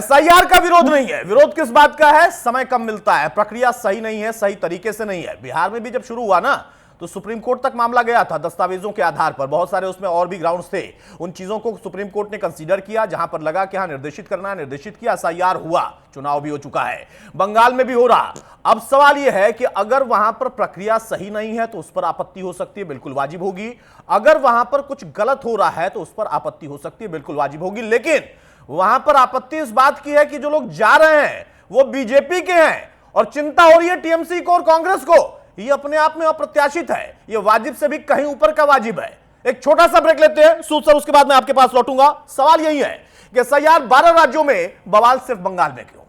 SIR का विरोध नहीं है। विरोध किस बात का है? समय कम मिलता है, प्रक्रिया सही नहीं है, सही तरीके से नहीं है। बिहार में भी जब शुरू हुआ ना तो सुप्रीम कोर्ट तक मामला गया था दस्तावेजों के आधार पर, बहुत सारे उसमें और भी ग्राउंड्स थे। उन चीजों को सुप्रीम कोर्ट ने कंसीडर किया, जहां पर लगा कि हां निर्देशित करना है, निर्देशित किया, SIR हुआ, चुनाव भी हो चुका है, बंगाल में भी हो रहा। अब सवाल यह है कि अगर वहां पर प्रक्रिया सही नहीं है तो उस पर आपत्ति हो सकती है, बिल्कुल वाजिब होगी। अगर वहां पर कुछ गलत हो रहा है तो उस पर आपत्ति हो सकती है, बिल्कुल वाजिब होगी। लेकिन वहां पर आपत्ति इस बात की है कि जो लोग जा रहे हैं वो बीजेपी के हैं और चिंता हो रही है टीएमसी को और कांग्रेस को। ये अपने आप में अप्रत्याशित है, ये वाजिब से भी कहीं ऊपर का वाजिब है। एक छोटा सा ब्रेक लेते हैं सूद सर, उसके बाद मैं आपके पास लौटूंगा। सवाल यही है कि SIR 12 राज्यों में, बवाल सिर्फ बंगाल में क्यों?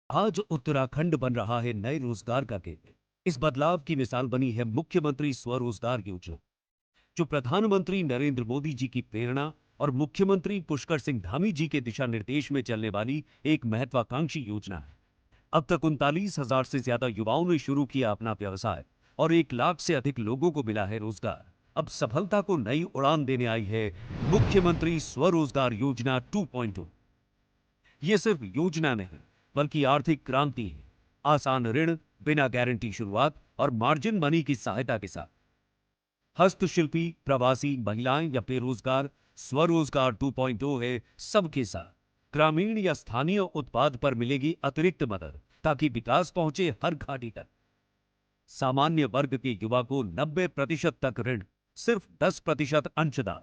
आज उत्तराखंड बन रहा है नए रोजगार का केंद्र। इस बदलाव की मिसाल बनी है मुख्यमंत्री स्वरोजगार योजना, जो प्रधानमंत्री नरेंद्र मोदी जी की प्रेरणा और मुख्यमंत्री पुष्कर सिंह धामी जी के दिशा निर्देश में चलने वाली एक महत्वाकांक्षी योजना है। अब तक 39,000 से ज्यादा युवाओं ने शुरू किया अपना व्यवसाय और 1 लाख से अधिक लोगों को मिला है रोजगार। अब सफलता को नई उड़ान देने आई है मुख्यमंत्री स्वरोजगार योजना 2.0। यह सिर्फ योजना नहीं बल्कि आर्थिक क्रांति है। आसान ऋण, बिना गारंटी शुरुआत और मार्जिन मनी की सहायता के साथ हस्तशिल्पी, प्रवासी, महिलाएं या बेरोजगार, स्वरोजगार 2.0 है सबके साथ। ग्रामीण या स्थानीय उत्पाद पर मिलेगी अतिरिक्त मदद ताकि विकास पहुंचे हर घाटी तक। सामान्य वर्ग के युवा को 90% तक ऋण, सिर्फ 10% अंशदान।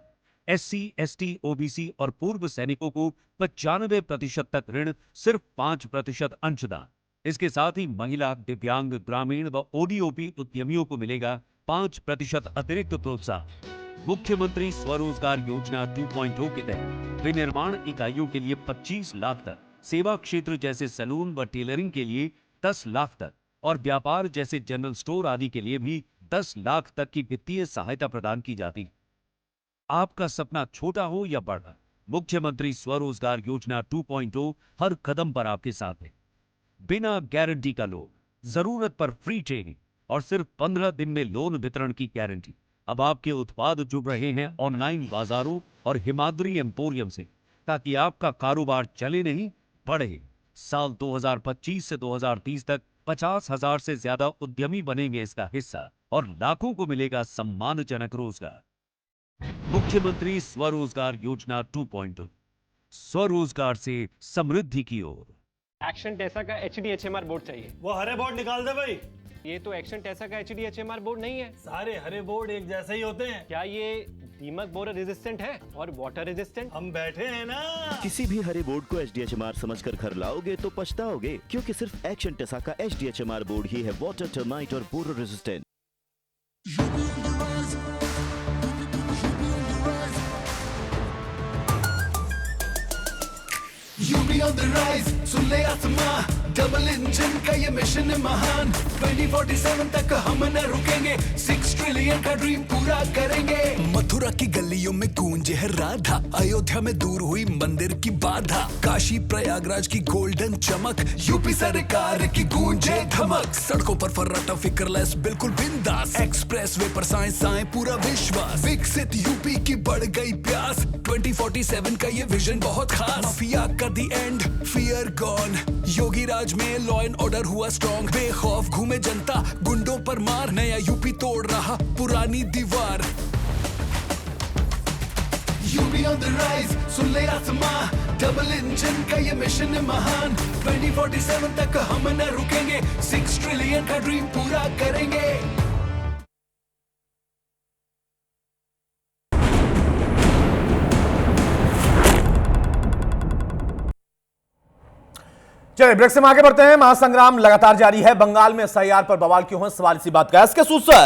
SC, ST, OBC और पूर्व सैनिकों को 95% तक ऋण, सिर्फ 5% अंशदान। इसके साथ ही महिला, दिव्यांग, ग्रामीण व ODOP उद्यमियों को मिलेगा 5% अतिरिक्त प्रोत्साहन। मुख्यमंत्री स्वरोजगार योजना 2.0 के तहत विनिर्माण इकाइयों के लिए 25 लाख तक, सेवा क्षेत्र जैसे सैलून व टेलरिंग के लिए 10 लाख तक और व्यापार जैसे जनरल स्टोर आदि के लिए भी 10 लाख तक की वित्तीय सहायता प्रदान की जाती है। आपका सपना छोटा हो या बड़ा, मुख्यमंत्री स्वरोजगार योजना 2.0 हर कदम पर आपके साथ है। बिना गारंटी का लोन, जरूरत पर फ्री ट्रेनिंग और सिर्फ 15 दिन में लोन वितरण की गारंटी। अब आपके उत्पाद जुड़ रहे हैं ऑनलाइन बाजारों और हिमाद्री एम्पोरियम से, ताकि आपका कारोबार चले नहीं बढ़े। साल 2025 से 2030 तक 50,000 से ज्यादा उद्यमी बनेंगे इसका हिस्सा और लाखों को मिलेगा सम्मानजनक रोजगार। मुख्यमंत्री स्वरोजगार योजना 2.0 स्वरोजगार से समृद्धि की ओर। एक्शन टेसा का HDHMR बोर्ड चाहिए। वो हरे बोर्ड निकाल दे भाई। ये तो एक्शन टेसा का HDHMR बोर्ड नहीं है। सारे हरे बोर्ड एक जैसे ही होते हैं। क्या ये दीमक बोरर रेजिस्टेंट है और वाटर रेजिस्टेंट? हम बैठे हैं ना। किसी भी हरे बोर्ड को HDHMR समझकर घर लाओगे तो पछताओगे, क्योंकि सिर्फ एक्शन टेसा का HDHMR बोर्ड ही है वाटर, टर्माइट और borer resistant. UP on the rise, सुन ले आसमां, डबल इंजन का ये मिशन है महान। 2047 तक हम न रुकेंगे, 6 ट्रिलियन का ड्रीम पूरा करेंगे। मथुरा की गलियों में गूंजे है राधा, अयोध्या में दूर हुई मंदिर की बाधा, काशी प्रयागराज की गोल्डन चमक, यूपी सरकार की गूंजे धमक। सड़कों पर फर्राटा फिक्रलेस बिल्कुल बिंदास, एक्सप्रेस वे पर साइंस आए पूरा विश्वास। विकसित यूपी की बढ़ गई प्यास, 2047 का ये विजन बहुत खास। माफिया का दी एंड, फियर गॉन, योगी राज में लॉ एंड ऑर्डर हुआ स्ट्रॉन्ग। बेखौफ घूमे जनता, गुंडों पर मार, नया यूपी तोड़ रहा पुरानी दीवार। यूपी ऑन द राइज, सुन ले आसमां, डबल इंजन का ये मिशन है महान। 2047 तक हम न रुकेंगे, 6 ट्रिलियन का ड्रीम पूरा करेंगे। चलिए ब्रेक से हम आगे बढ़ते हैं। महासंग्राम लगातार जारी है। बंगाल में SIR पर बवाल क्यों है, सवाल इसी बात का। इसके सूत्र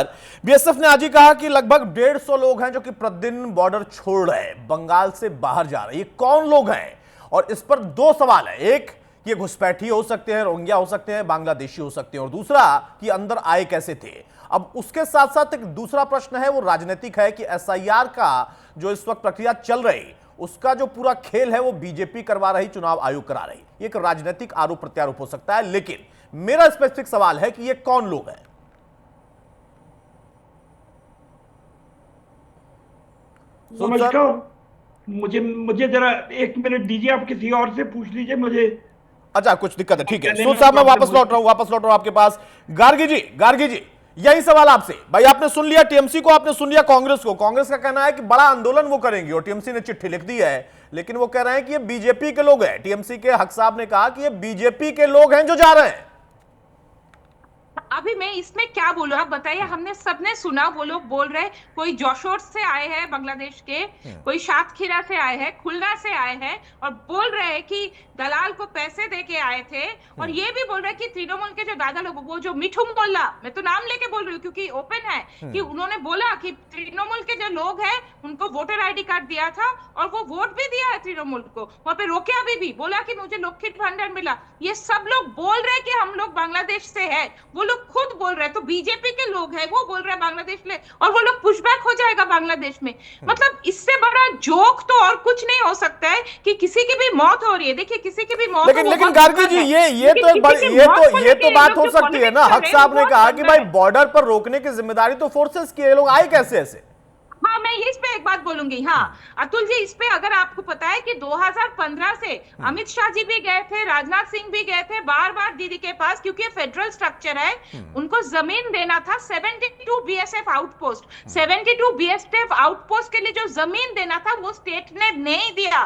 BSF ने आज ही कहा कि लगभग 150 लोग हैं जो कि प्रतिदिन बॉर्डर छोड़ रहे हैं, बंगाल से बाहर जा रहे हैं। ये कौन लोग हैं? और इस पर दो सवाल है। एक, ये घुसपैठी हो सकते हैं, रोहिंग्या हो सकते हैं, बांग्लादेशी हो सकते हैं, और दूसरा कि अंदर आए कैसे थे। अब उसके साथ साथ एक दूसरा प्रश्न है, वो राजनीतिक है कि SIR का जो इस वक्त प्रक्रिया चल रही, उसका जो पूरा खेल है वो बीजेपी करवा रही, चुनाव आयोग करा रही। एक राजनीतिक आरोप प्रत्यारोप हो सकता है, लेकिन मेरा स्पेसिफिक सवाल है कि ये कौन लोग हैं? नमस्कार, मुझे जरा 1 मिनट दीजिए, आप किसी और से पूछ लीजिए मुझे। अच्छा, कुछ दिक्कत है, ठीक है। सूद साहब मैं वापस लौट रहा हूं आपके पास। गार्गी जी यही सवाल आपसे। भाई आपने सुन लिया टीएमसी को, आपने सुन लिया कांग्रेस को। कांग्रेस का कहना है कि बड़ा आंदोलन वो करेंगे और टीएमसी ने चिट्ठी लिख दी है, लेकिन वो कह रहे हैं कि ये बीजेपी के लोग हैं। टीएमसी के हक साहब ने कहा कि ये बीजेपी के लोग हैं जो जा रहे हैं। अभी मैं इसमें क्या बोलूं, आप बताइए। हमने सबने सुना, वो लोग बोल रहे, कोई जोशोर से आए हैं बांग्लादेश के, कोई सातखीरा से आए हैं, खुलना से आए हैं, और बोल रहे हैं कि दलाल को पैसे दे के आए थे। और ये भी बोल रहे हैं कि तृणमूल के जो दादा लोग, वो जो मिठू मोल्ला, मैं तो नाम लेके बोल रही हूँ क्योंकि ओपन है, कि उन्होंने बोला कि तृणमूल के जो लोग हैं उनको वोटर ID कार्ड दिया था और वो वोट भी दिया है तृणमूल को। वहां पे रोके अभी भी बोला कि मुझे लॉकहीड भंडार मिला। ये सब लोग बोल रहे हैं कि हम लोग बांग्लादेश से है, वो लोग खुद बोल रहे हैं। तो बीजेपी के लोग हैं, वो बोल रहे हैं बांग्लादेश ले, और वो लोग पुशबैक हो जाएगा बांग्लादेश में। मतलब इससे बड़ा जोक तो और कुछ नहीं हो सकता है कि किसी की भी मौत हो रही है। देखिए किसी की भी मौत, लेकिन गार्गी जी ये तो बात हो सकती है ना। हक साहब ने कहा कि भाई बॉर्डर पर रोकने की जिम्मेदारी तो फोर्सेस की है, लोग आए कैसे ऐसे? हाँ, मैं इस पे एक बात बोलूंगी। हाँ अतुल जी, इस पे अगर आपको पता है कि 2015 से अमित शाह जी भी गए थे, राजनाथ सिंह भी गए थे बार बार दीदी के पास, क्योंकि ये फेडरल स्ट्रक्चर है। उनको जमीन देना था 72 BSF आउटपोस्ट। 72 BSF आउटपोस्ट के लिए जो जमीन देना था वो स्टेट ने नहीं दिया।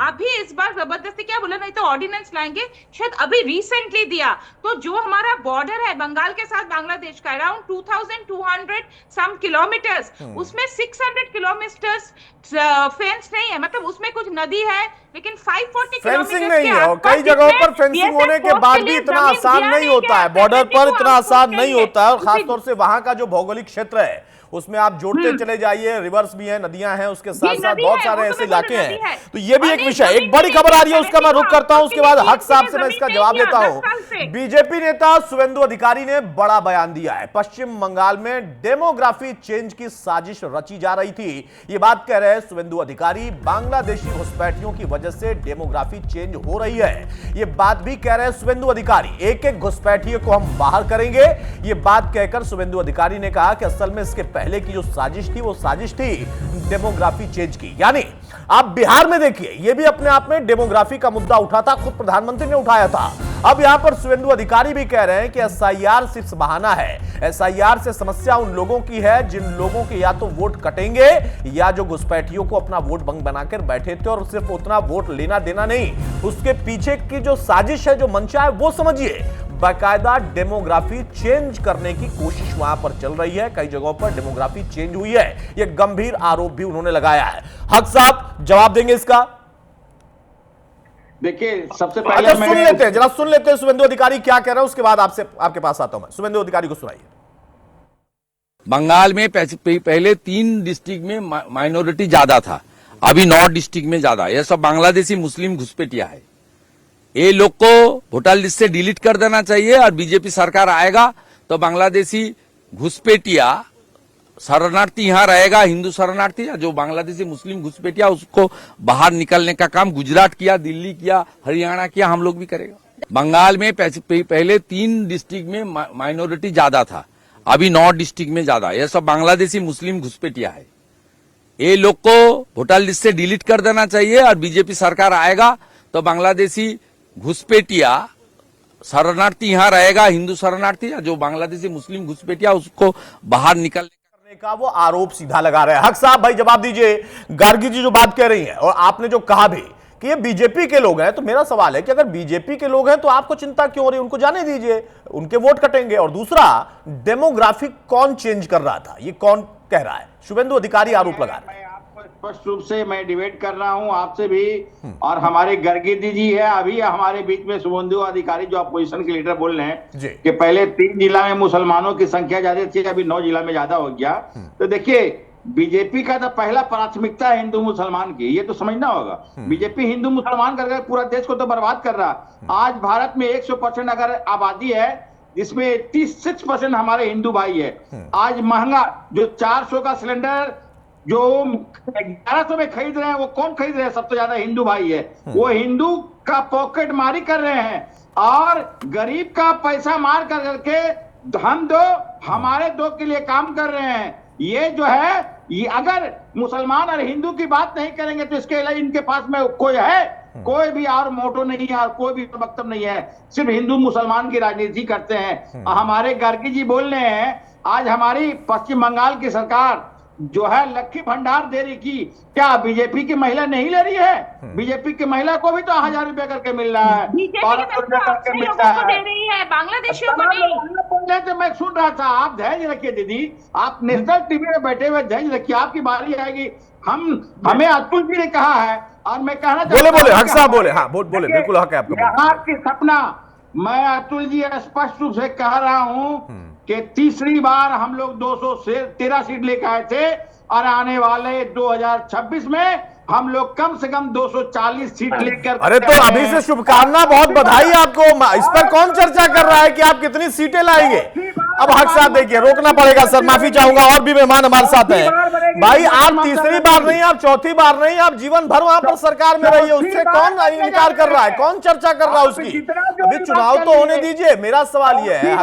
अभी इस बार जबरदस्ती क्या बोला, नहीं तो ऑर्डिनेंस लाएंगे, शायद अभी रिसेंटली दिया। तो जो हमारा बॉर्डर है बंगाल के साथ बांग्लादेश का, अराउंड 2200 सम किलोमीटर्स, उसमें 600 किलोमीटर्स फेंस नहीं है। मतलब उसमें कुछ नदी है लेकिन 540 फेंसिंग नहीं है, और कई जगहों पर फेंसिंग होने के बाद भी इतना आसान नहीं होता है। बॉर्डर पर इतना आसान नहीं होता है, और खासतौर से वहां का जो भौगोलिक क्षेत्र है उसमें आप जोड़ते चले जाइए, रिवर्स भी है, नदियां हैं, उसके साथ साथ बहुत सारे ऐसे इलाके हैं। तो ये भी एक विषय, एक बड़ी खबर आ रही है, उसका मैं रुख करता हूं, उसके बाद हक साहब से मैं इसका जवाब लेता हूं। बीजेपी नेता शुवेंदु अधिकारी ने बड़ा बयान दिया है। पश्चिम बंगाल में डेमोग्राफी चेंज की साजिश रची जा रही थी, ये बात कह रहे हैं शुवेंदु अधिकारी। बांग्लादेशी घुसपैठियों की वजह से डेमोग्राफी चेंज हो रही है, ये बात भी कह रहे हैं शुवेंदु अधिकारी। एक एक घुसपैठियों को हम बाहर करेंगे, ये बात कहकर शुवेंदु अधिकारी ने कहा कि असल में इसके पहले की जो साजिश थी वो साजिश थी डेमोग्राफी चेंज की। यानी आप बिहार में देखिए, ये भी अपने आप में डेमोग्राफी का मुद्दा उठा था, खुद प्रधानमंत्री ने उठाया था। अब यहां पर शुवेंदु अधिकारी भी कह रहे हैं कि SIR सिर्फ बहाना है। SIR से समस्या उन लोगों की है जिन लोगों के या तो वोट कटेंगे या जो घुसपैठियों को अपना वोट बैंक बनाकर बैठे थे और सिर्फ उतना वोट लेना देना नहीं, उसके पीछे की जो साजिश है, जो मंशा है, वो समझिए। बाकायदा डेमोग्राफी चेंज करने की कोशिश वहां पर चल रही है। कई जगहों पर डेमोग्राफी चेंज हुई है, यह गंभीर आरोप भी उन्होंने लगाया है। हक साहब जवाब देंगे इसका? देखिए, सबसे पहले सुन लेते हैं, जरा सुन लेते हैं शुभेंदु अधिकारी क्या कह रहे हैं, उसके बाद आपके पास आता हूं मैं। शुभेंदु अधिकारी को सुनाइए। बंगाल में पहले 3 डिस्ट्रिक्ट में माइनॉरिटी ज्यादा था, अभी 9 डिस्ट्रिक्ट में ज्यादा। यह सब बांग्लादेशी मुस्लिम घुसपैठिया है। ये लोग को वोटर लिस्ट से डिलीट कर देना चाहिए और बीजेपी सरकार आएगा तो बांग्लादेशी घुसपैठिया शरणार्थी यहाँ रहेगा, हिंदू शरणार्थी, जो बांग्लादेशी मुस्लिम घुसपैठिया उसको बाहर निकलने का काम गुजरात किया, दिल्ली किया, हरियाणा किया, हम लोग भी करेगा। बंगाल में पहले 3 डिस्ट्रिक्ट में माइनॉरिटी ज्यादा था, अभी 9 डिस्ट्रिक्ट में ज्यादा। यह सब बांग्लादेशी मुस्लिम घुसपैठिया है। ये लोग को वोटर लिस्ट से डिलीट कर देना चाहिए और बीजेपी सरकार आएगा तो बांग्लादेशी घुसपैठिया शरणार्थी यहाँ रहेगा, हिंदू शरणार्थी, जो बांग्लादेशी मुस्लिम घुसपैठिया उसको बाहर निकलने का वो आरोप सीधा लगा रहे हैं। हक साहब भाई जवाब दीजिए। गार्गी जी जो बात कह रही हैं और आपने जो कहा भी कि ये बीजेपी के लोग हैं, तो मेरा सवाल है कि अगर बीजेपी के लोग हैं तो आपको चिंता क्यों हो रही है? उनको जाने दीजिए, उनके वोट कटेंगे। और दूसरा, डेमोग्राफिक कौन चेंज कर रहा था, ये कौन कह रहा है? शुभेंदु अधिकारी आरोप लगा रहे हैं। स्पष्ट रूप से मैं डिबेट कर रहा हूं आपसे भी, और हमारे गर्गी जी है अभी हमारे बीच में। शुभेंदु अधिकारी जो अपोजिशन के लीडर बोल रहे हैं कि पहले 3 जिला में मुसलमानों की संख्या ज्यादा थी, अभी 9 जिला में ज्यादा हो गया। तो देखिए, बीजेपी का तो पहला प्राथमिकता है हिंदू मुसलमान की, ये तो समझना होगा। बीजेपी हिंदू मुसलमान करके पूरा देश को तो बर्बाद कर रहा। आज भारत में 100% अगर आबादी है, जिसमें 86% हमारे हिंदू भाई है। आज महंगा जो 400 का सिलेंडर जो 1100 में खरीद रहे हैं, वो कौन खरीद रहे हैं? सबसे ज्यादा हिंदू भाई है। वो हिंदू का पॉकेट मारी कर रहे हैं और गरीब का पैसा मार कर करके हम दो हमारे दो के लिए काम कर रहे हैं। ये जो है, ये अगर मुसलमान और हिंदू की बात नहीं करेंगे तो इसके अलावा इनके पास में कोई है? कोई भी और मोटो नहीं है और कोई भी वक्तव्य नहीं है। सिर्फ हिंदू मुसलमान की राजनीति करते हैं। हमारे गार्गी जी बोल रहे हैं, आज हमारी पश्चिम बंगाल की सरकार जो है लक्ष्मी भंडार दे रही की, क्या बीजेपी की महिला नहीं ले रही है? बीजेपी की महिला को भी तो 1000 रुपया करके मिल रहा है, 1200 रुपया करके मिल रहा है, बांग्लादेशियों को नहीं। तो मैं सुन रहा था। आप धैर्य रखिए दीदी, आप नेशनल टीवी में बैठे हुए धैर्य रखिए, आपकी बारी आएगी। हमें अतुल जी ने कहा है और मैं कहना चाहता हूं, बोले हक साहब बोले, हाँ बोले, बिल्कुल हक है आपका। यहाँ की सपना मैं अतुल जी स्पष्ट रूप से कह रहा हूं कि तीसरी बार हम लोग 213 सीट लेकर आए थे और आने वाले 2026 में हम लोग कम से कम 240 सीट लेकर। अरे तो अभी से शुभकामना, बहुत बधाई आपको। इस पर कौन चर्चा कर रहा है कि आप कितनी सीटें लाएंगे? अब हक साहब देखिए, रोकना पड़ेगा सर, माफी चाहूंगा। और भी मेहमान हमारे साथ हैं। भाई आप तीसरी बार नहीं, आप चौथी बार नहीं, आप जीवन भर वहां पर सरकार में रहिए। उससे कौन इनकार कर रहा है? कौन चर्चा कर रहा है उसकी? अभी चुनाव तो होने दीजिए। मेरा सवाल यह है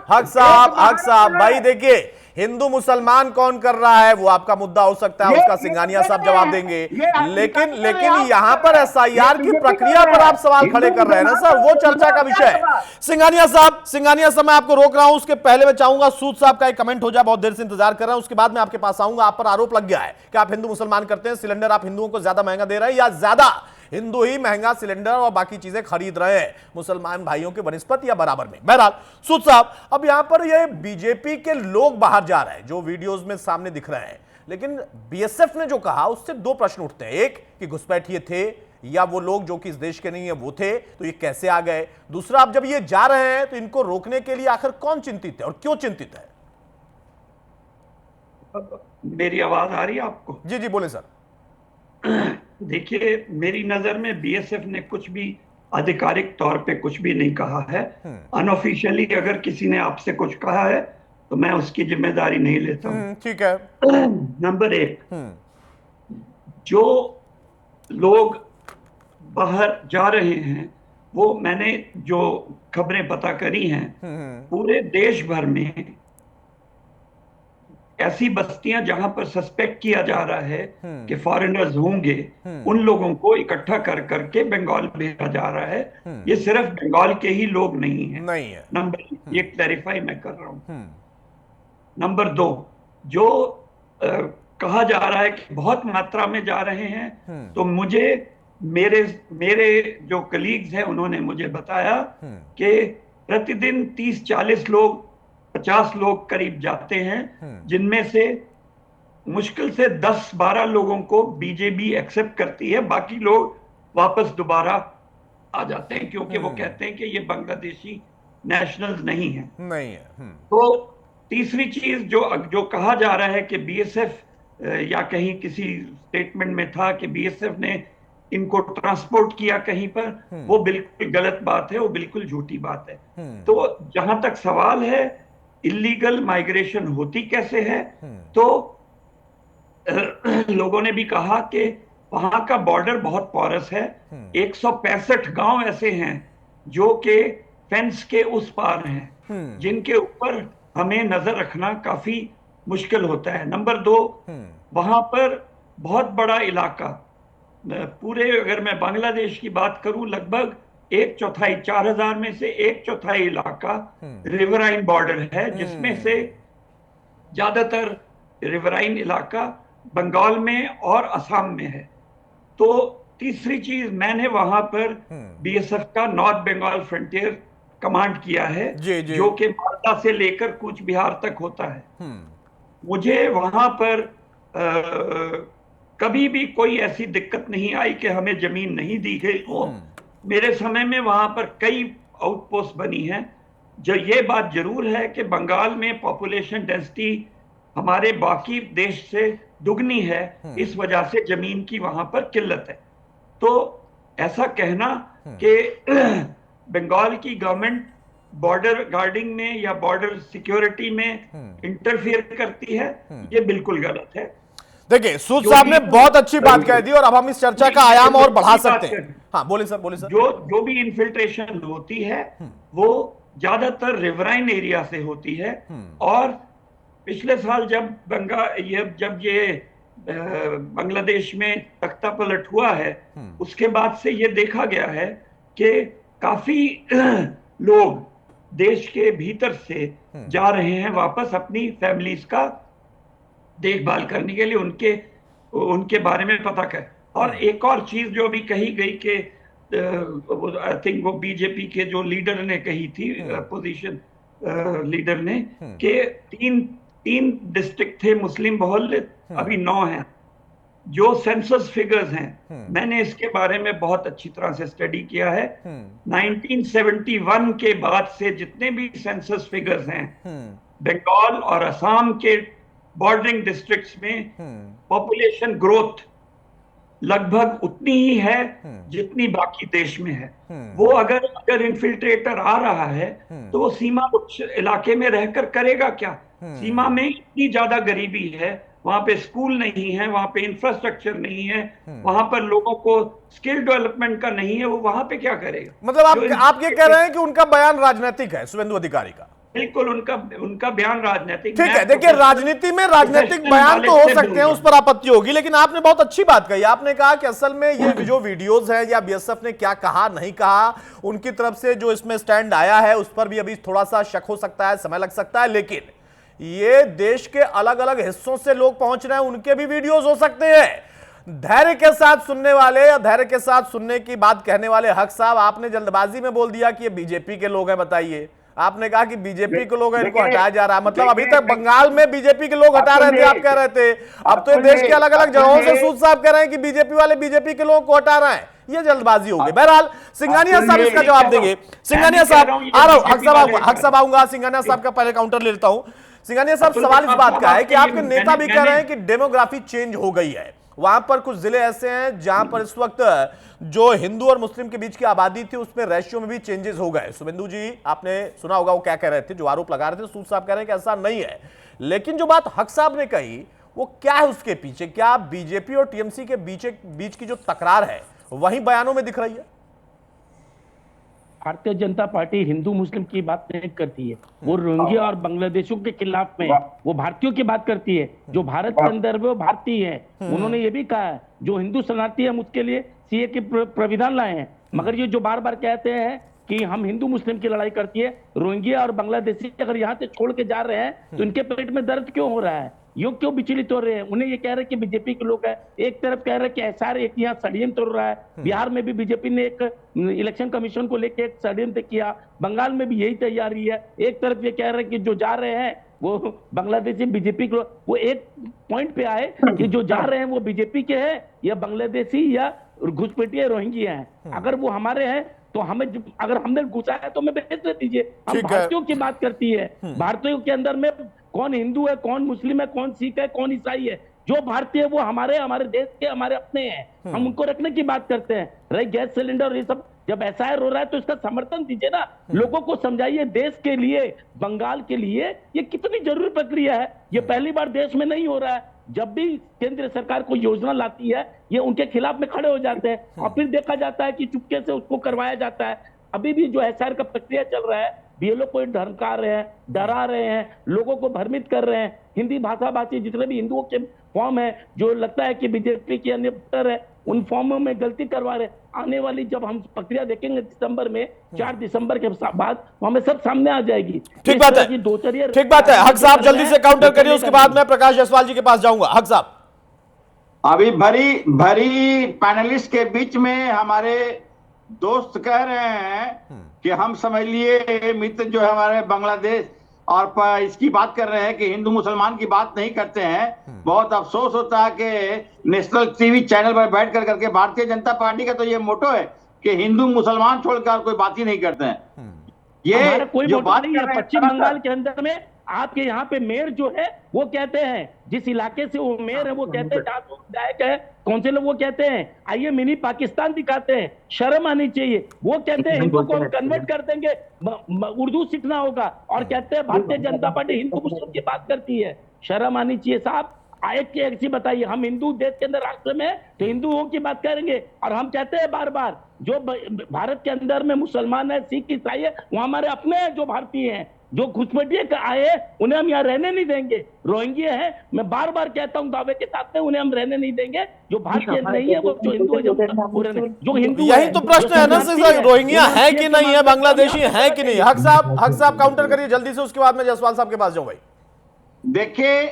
हक साहब भाई देखिए, हिंदू मुसलमान कौन कर रहा है वो आपका मुद्दा हो सकता है, उसका सिंघानिया साहब जवाब देंगे। लेकिन यहाँ पर एसआईआर की प्रक्रिया पर आप सवाल खड़े कर रहे हैं ना सर, वो चर्चा का विषय है। सिंघानिया साहब मैं आपको रोक रहा हूं, उसके पहले मैं चाहूंगा सूद साहब का एक कमेंट हो जाए, बहुत देर से इंतजार कर रहे हैं। उसके बाद मैं आपके पास आऊंगा। आप पर आरोप लग गया है कि आप हिंदू मुसलमान करते हैं, सिलेंडर आप हिंदुओं को ज्यादा महंगा दे रहे हैं, या ज्यादा हिंदू ही महंगा सिलेंडर और बाकी चीजें खरीद रहे हैं मुसलमान भाइयों के बनस्पत या बराबर में। बहरहाल सूद साहब, अब यहां पर ये बीजेपी के लोग बाहर जा रहे हैं जो वीडियोस में सामने दिख रहे हैं, लेकिन बीएसएफ ने जो कहा उससे 2 प्रश्न उठते हैं। एक कि घुसपैठिए थे या वो लोग जो कि इस देश के नहीं है वो थे, तो ये कैसे आ गए? दूसरा, अब जब ये जा रहे हैं तो इनको रोकने के लिए आखिर कौन चिंतित है और क्यों चिंतित है? मेरी आवाज आ रही है आपको? जी बोले सर। देखिए, मेरी नजर में बीएसएफ ने कुछ भी आधिकारिक तौर पे कुछ भी नहीं कहा है। अनऑफिशियली अगर किसी ने आपसे कुछ कहा है तो मैं उसकी जिम्मेदारी नहीं लेता हूं। ठीक है। नंबर 1, जो लोग बाहर जा रहे हैं, वो मैंने जो खबरें पता करी हैं, पूरे देश भर में ऐसी बस्तियां जहां पर सस्पेक्ट किया जा रहा है कि फॉरेनर्स होंगे, उन लोगों को इकट्ठा कर करके बंगाल भेजा जा रहा है। ये सिर्फ बंगाल के ही लोग नहीं है। नंबर 1, ये क्लैरिफाई मैं कर रहा हूं। नंबर 2, जो कहा जा रहा है कि बहुत मात्रा में जा रहे हैं, तो मुझे मेरे जो कलीग्स हैं उन्होंने मुझे बताया कि प्रतिदिन 30-40 लोग 50 लोग करीब जाते हैं, जिनमें से मुश्किल से 10-12 लोगों को बीजेपी एक्सेप्ट करती है, बाकी लोग वापस दोबारा आ जाते हैं क्योंकि वो कहते हैं कि ये बांग्लादेशी नेशनल्स नहीं है। तो तीसरी चीज जो कहा जा रहा है कि बीएसएफ या कहीं किसी स्टेटमेंट में था कि बीएसएफ ने इनको ट्रांसपोर्ट किया कहीं पर, वो बिल्कुल गलत बात है, वो बिल्कुल झूठी बात है। तो जहां तक सवाल है इलीगल माइग्रेशन होती कैसे है, तो लोगों ने भी कहा कि वहां का बॉर्डर बहुत पोरस है। 165 गांव ऐसे हैं जो कि फेंस के उस पार हैं, जिनके ऊपर हमें नजर रखना काफी मुश्किल होता है। नंबर 2, वहां पर बहुत बड़ा इलाका, पूरे अगर मैं बांग्लादेश की बात करूं, लगभग 1/4 4000 में से 1/4 इलाका रिवराइन बॉर्डर है, जिसमें से ज्यादातर रिवराइन इलाका बंगाल में और असम में है। तो तीसरी चीज, मैंने वहां पर बीएसएफ का नॉर्थ बंगाल फ्रंटियर कमांड किया है, जो कि मालदा से लेकर कूच बिहार तक होता है। मुझे वहां पर कभी भी कोई ऐसी दिक्कत नहीं आई कि हमें जमीन नहीं दी गई हो। मेरे समय में वहां पर कई आउटपोस्ट बनी हैं। जो ये बात जरूर है कि बंगाल में पॉपुलेशन डेंसिटी हमारे बाकी देश से दुगनी है, इस वजह से जमीन की वहां पर किल्लत है। तो ऐसा कहना कि बंगाल की गवर्नमेंट बॉर्डर गार्डिंग में या बॉर्डर सिक्योरिटी में इंटरफियर करती है, ये बिल्कुल गलत है। देखिए, सूद साहब ने बहुत अच्छी बात कह दी और अब हम इस चर्चा का आयाम और बढ़ा सकते हैं। हाँ, बोलिए सर, बोलिए सर। जो भी इन्फिल्ट्रेशन होती है वो ज्यादातर रिवराइन एरिया से होती है। और पिछले साल जब ये बांग्लादेश में तख्ता पलट हुआ है, उसके बाद से ये देखा गया है कि काफी लोग देश के भीतर से जा रहे हैं वापस अपनी फैमिलीज का देखभाल करने के लिए, उनके बारे में पता कर। और एक और चीज जो भी कही गई कि आई थिंक वो बीजेपी के जो लीडर ने कही थी, अपोजिशन लीडर ने, कि तीन डिस्ट्रिक्ट थे मुस्लिम बहुल, अभी 9 हैं। जो सेंसस फिगर्स हैं, मैंने इसके बारे में बहुत अच्छी तरह से स्टडी किया है। 1971 के बाद से जितने भी सेंसस फिगर्स हैं, बंगाल और असम के बॉर्डरिंग डिस्ट्रिक्ट्स में पॉपुलेशन ग्रोथ लगभग उतनी ही है जितनी बाकी देश में है। वो अगर इन्फिल्ट्रेटर आ रहा है तो वो सीमा इलाके में रहकर करेगा क्या? सीमा में इतनी ज्यादा गरीबी है, वहां पे स्कूल नहीं है, वहां पे इंफ्रास्ट्रक्चर नहीं है, वहां पर लोगों को स्किल डेवलपमेंट का नहीं है, वो वहां पे क्या करेगा? मतलब आप ये कह रहे हैं कि उनका बयान राजनीतिक है, शुभेंदु अधिकारी का? बिल्कुल, उनका बयान राजनीतिक। ठीक है, देखिए, राजनीति में राजनीतिक बयान तो हो सकते हैं, उस पर आपत्ति होगी, लेकिन आपने बहुत अच्छी बात कही। आपने कहा कि असल में ये जो वीडियोस हैं या बीएसएफ ने क्या कहा नहीं कहा, उनकी तरफ से जो इसमें स्टैंड आया है उस पर भी अभी थोड़ा सा शक हो सकता है, समय लग सकता है। लेकिन ये देश के अलग अलग हिस्सों से लोग पहुंच रहे हैं, उनके भी वीडियोस हो सकते हैं। धैर्य के साथ सुनने वाले या धैर्य के साथ सुनने की बात कहने वाले हक साहब, आपने जल्दबाजी में बोल दिया कि ये बीजेपी के लोग हैं। बताइए, आपने कहा कि बीजेपी के लोग हैं, इनको हटाया जा रहा है। मतलब अभी तक बंगाल में बीजेपी के लोग हटा रहे थे, आप कह रहे थे। अब तो देश के अलग अलग जगहों से सूद साहब कह रहे हैं कि बीजेपी वाले बीजेपी के लोगों को हटा रहे हैं। ये जल्दबाजी होगी। बहरहाल सिंघानिया साहब इसका जवाब देंगे। सिंघानिया साहब, आ रहा हूं, हक साहब आऊंगा। सिंघानिया साहब का पहले काउंटर ले लेता हूं। सिंघानिया साहब, सवाल इस बात का है कि आपके नेता भी कह रहे हैं कि डेमोग्राफी चेंज हो गई है। वहां पर कुछ जिले ऐसे हैं जहां पर इस वक्त जो हिंदू और मुस्लिम के बीच की आबादी थी उसमें रेशियो में भी चेंजेस हो गए। शुभेंदु जी, आपने सुना होगा वो क्या कह रहे थे, जो आरोप लगा रहे थे। सूद साहब कह रहे हैं कि ऐसा नहीं है। लेकिन जो बात हक साहब ने कही वो क्या है उसके पीछे? क्या बीजेपी और टीएमसी के बीच की जो तकरार है वही बयानों में दिख रही है? भारतीय जनता पार्टी हिंदू मुस्लिम की बात नहीं करती है, वो रोहिंग्या और बांग्लादेशियों के खिलाफ में वो भारतीयों की बात करती है। जो भारत के अंदर वो भारतीय है। उन्होंने ये भी कहा है जो हिंदू शरणार्थी है उसके लिए सीए के प्राविधान लाए हैं। मगर ये जो बार बार कहते हैं कि हम हिंदू मुस्लिम की लड़ाई करती है, रोहिंग्या और बांग्लादेशी अगर यहाँ से छोड़ के जा रहे हैं तो इनके पेट में दर्द क्यों हो रहा है? ये क्यों विचलित हो रहे हैं? उन्हें ये कह रहे हैं कि बीजेपी के लोग हैं, एक तरफ कह रहे हैं कि एसआर एक यहाँ षड्यंत्र हो रहा है। बिहार में भी बीजेपी ने एक इलेक्शन कमीशन को लेकर एक षड्यंत्र किया, बंगाल में भी यही तैयारी है। एक तरफ ये कह रहे हैं कि जो जा रहे हैं वो बांग्लादेशी बीजेपी को, वो एक पॉइंट पे आए कि जो जा रहे हैं वो बीजेपी के हैं या बांग्लादेशी या घुसपैठिया रोहिंग्या हैं। अगर वो हमारे हैं तो हमें, अगर हमने घुसा है तो हमें भेज दीजिए। हम भारतीयों की बात करती है, भारतीयों के अंदर में कौन हिंदू है, कौन मुस्लिम है, कौन सिख है, कौन ईसाई है। जो भारतीय है वो हमारे देश के, हमारे अपने हैं। हम उनको रखने की बात करते हैं। रही गैस सिलेंडर और ये सब, जब एसआईआर हो रहा है तो इसका समर्थन दीजिए ना, लोगों को समझाइए। देश के लिए, बंगाल के लिए ये कितनी जरूरी प्रक्रिया है। ये पहली बार देश में नहीं हो रहा है। जब भी केंद्र सरकार कोई योजना लाती है, ये उनके खिलाफ में खड़े हो जाते हैं और फिर देखा जाता है कि चुपके से उसको करवाया जाता है। अभी भी जो एसआईआर का प्रक्रिया चल रहा है, बीएलओ को धमका रहे हैं, डरा रहे हैं, लोगों को भ्रमित कर रहे हैं। हिंदी भाषा भाषी जितने भी हिंदुओं के फॉर्म है, जो लगता है कि बीजेपी के अन्य वोटर है, उन फॉर्मों में गलती करवा रहे। आने वाली जब हम प्रक्रिया देखेंगे दिसंबर में, 4 दिसंबर के बाद हमें सब सामने आ जाएगी। ठीक बात है, ठीक बात है। हक साहब जल्दी से काउंटर करिए, उसके बाद मैं प्रकाश जायसवाल जी के पास जाऊंगा। हक साहब, अभी भरी पैनलिस्ट के बीच में हमारे दोस्त कह रहे हैं कि हम समझ लिए मित्र जो है हमारे बांग्लादेश और इसकी बात कर रहे हैं कि हिंदू मुसलमान की बात नहीं करते हैं। बहुत अफसोस होता है कि नेशनल टीवी चैनल पर बैठ कर करके भारतीय जनता पार्टी का तो ये मोटो है कि हिंदू मुसलमान छोड़कर कोई बात ही नहीं करते हैं। ये कोई जो बात नहीं है। पश्चिम बंगाल के अंदर में आपके यहाँ पे मेयर जो है वो कहते हैं, जिस इलाके से वो मेयर है वो कहते हैं, विधायक है, काउंसिलर वो कहते हैं आइए मिनी पाकिस्तान दिखाते हैं, शर्म आनी चाहिए। वो कहते हैं हिंदू को हम कन्वर्ट कर देंगे, उर्दू सीखना होगा, और कहते हैं भारतीय जनता पार्टी हिंदू मुस्लिम की बात करती है। शर्म आनी चाहिए साहब। एक की ऐसी बताइए, हम हिंदू देश के अंदर राष्ट्र में तो हिंदुओं की बात करेंगे, और हम कहते हैं बार बार जो भारत के अंदर में मुसलमान है, सिख, ईसाई है, वो हमारे अपने हैं जो भारतीय हैं। जो घुसपैठिए आए उन्हें हम यहाँ रहने नहीं देंगे। रोहिंग्या है, मैं बार बार कहता हूँ दावे के साथ में, उन्हें हम रहने नहीं देंगे। जो भारतीय नहीं है वो जो हिंदू है, जो हिंदू, यही तो प्रश्न है ना सर, रोहिंग्या है कि नहीं है, बांग्लादेशी है कि नहीं। हक साहब काउंटर करिए जल्दी से, उसके बाद मैं जायसवाल साहब के पास जाऊँ। भाई देखिए,